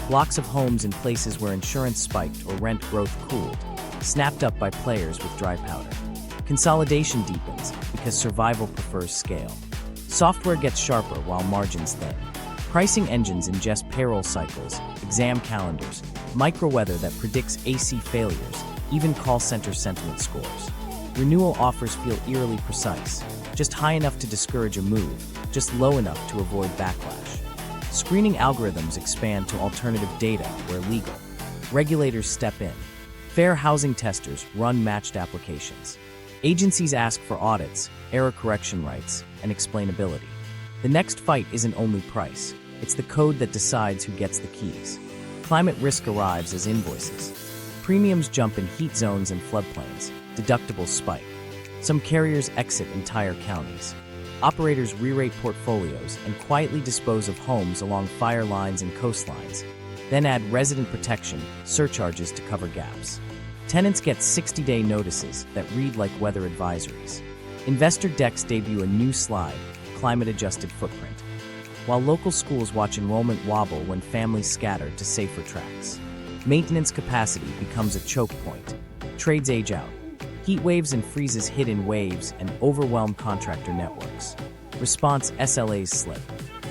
Blocks of homes in places where insurance spiked or rent growth cooled, snapped up by players with dry powder. Consolidation deepens because survival prefers scale. Software gets sharper while margins thin. Pricing engines ingest payroll cycles, exam calendars, microweather that predicts AC failures, even call center sentiment scores. Renewal offers feel eerily precise, just high enough to discourage a move, just low enough to avoid backlash. Screening algorithms expand to alternative data where legal. Regulators step in. Fair housing testers run matched applications. Agencies ask for audits, error correction rights, and explainability. The next fight isn't only price, it's the code that decides who gets the keys. Climate risk arrives as invoices. Premiums jump in heat zones and floodplains. Deductibles spike. Some carriers exit entire counties. Operators re-rate portfolios and quietly dispose of homes along fire lines and coastlines, then add resident protection, surcharges to cover gaps. Tenants get 60-day notices that read like weather advisories. Investor decks debut a new slide, climate-adjusted footprint, while local schools watch enrollment wobble when families scatter to safer tracks. Maintenance capacity becomes a choke point. Trades age out. Heat waves and freezes hit in waves and overwhelm contractor networks. Response SLAs slip.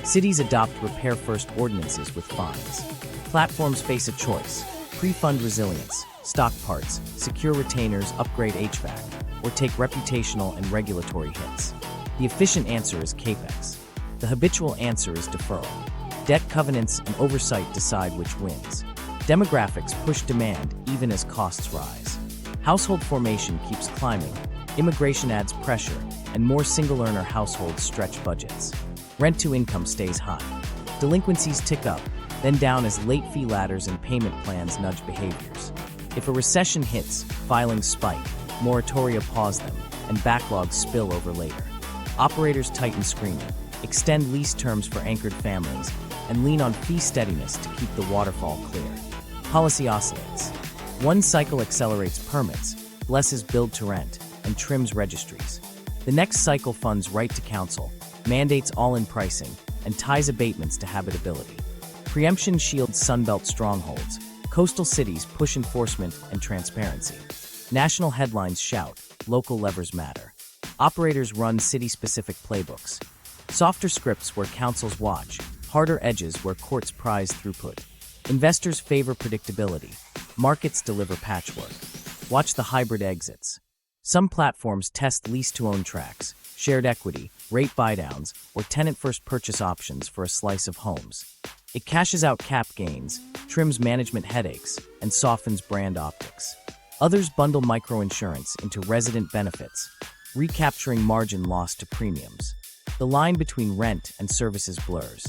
Cities adopt repair-first ordinances with fines. Platforms face a choice: pre-fund resilience, stock parts, secure retainers, upgrade HVAC, or take reputational and regulatory hits. The efficient answer is CAPEX. The habitual answer is deferral. Debt covenants and oversight decide which wins. Demographics push demand even as costs rise. Household formation keeps climbing, immigration adds pressure, and more single-earner households stretch budgets. Rent-to-income stays high. Delinquencies tick up, then down as late fee ladders and payment plans nudge behaviors. If a recession hits, filings spike, moratoria pause them, and backlogs spill over later. Operators tighten screening, extend lease terms for anchored families, and lean on fee steadiness to keep the waterfall clear. Policy oscillates. One cycle accelerates permits, blesses build-to-rent, and trims registries. The next cycle funds right to counsel, mandates all-in pricing, and ties abatements to habitability. Preemption shields Sunbelt strongholds. Coastal cities push enforcement and transparency. National headlines shout, local levers matter. Operators run city-specific playbooks. Softer scripts where councils watch, harder edges where courts prize throughput. Investors favor predictability. Markets deliver patchwork. Watch the hybrid exits. Some platforms test lease-to-own tracks, shared equity, rate buydowns, or tenant-first purchase options for a slice of homes. It cashes out cap gains, trims management headaches, and softens brand optics. Others bundle microinsurance into resident benefits, recapturing margin lost to premiums. The line between rent and services blurs.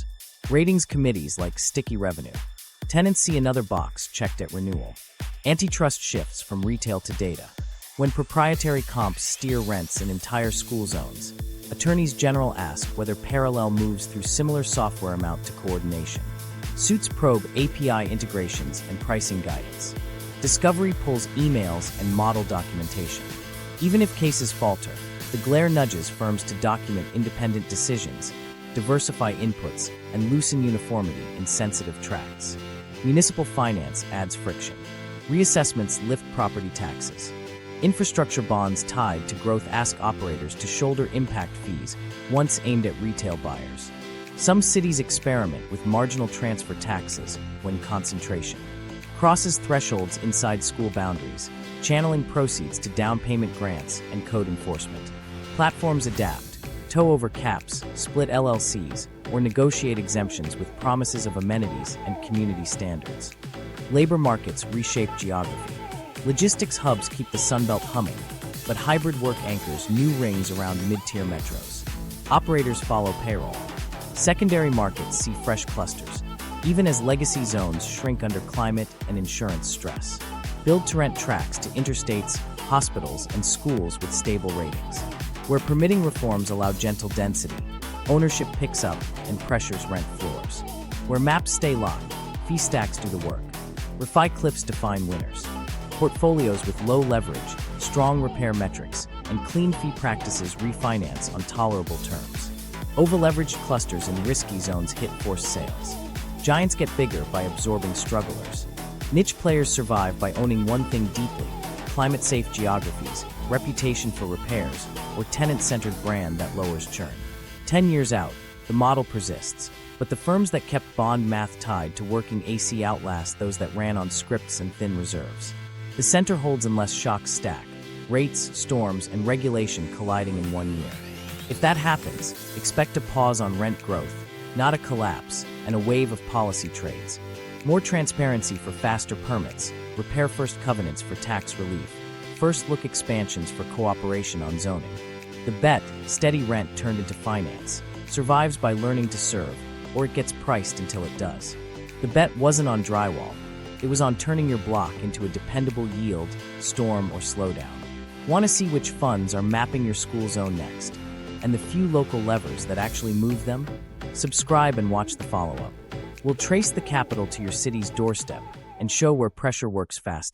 Ratings committees like sticky revenue. Tenants see another box checked at renewal. Antitrust shifts from retail to data. When proprietary comps steer rents in entire school zones, attorneys general ask whether parallel moves through similar software amount to coordination. Suits probe API integrations and pricing guidance. Discovery pulls emails and model documentation. Even if cases falter, the glare nudges firms to document independent decisions, diversify inputs, and loosen uniformity in sensitive tracts. Municipal finance adds friction. Reassessments lift property taxes. Infrastructure bonds tied to growth ask operators to shoulder impact fees once aimed at retail buyers. Some cities experiment with marginal transfer taxes when concentration crosses thresholds inside school boundaries, channeling proceeds to down payment grants and code enforcement. Platforms adapt, tow over caps, split LLCs, or negotiate exemptions with promises of amenities and community standards. Labor markets reshape geography. Logistics hubs keep the Sunbelt humming, but hybrid work anchors new rings around mid-tier metros. Operators follow payroll. Secondary markets see fresh clusters, even as legacy zones shrink under climate and insurance stress. Build-to-rent tracks to interstates, hospitals, and schools with stable ratings. Where permitting reforms allow gentle density, ownership picks up and pressures rent floors. Where maps stay locked, fee stacks do the work. Refi cliffs define winners. Portfolios with low leverage, strong repair metrics, and clean fee practices refinance on tolerable terms. Over-leveraged clusters in risky zones hit forced sales. Giants get bigger by absorbing strugglers. Niche players survive by owning one thing deeply: climate-safe geographies, reputation for repairs, or tenant-centered brand that lowers churn. 10 years out, the model persists, but the firms that kept bond math tied to working AC outlast those that ran on scripts and thin reserves. The center holds unless shocks stack, rates, storms, and regulation colliding in 1 year. If that happens, expect a pause on rent growth, not a collapse, and a wave of policy trades. More transparency for faster permits, repair-first covenants for tax relief, first-look expansions for cooperation on zoning. The bet, steady rent turned into finance, survives by learning to serve, or it gets priced until it does. The bet wasn't on drywall. It was on turning your block into a dependable yield, storm, or slowdown. Want to see which funds are mapping your school zone next, and the few local levers that actually move them? Subscribe and watch the follow-up. We'll trace the capital to your city's doorstep and show where pressure works fastest.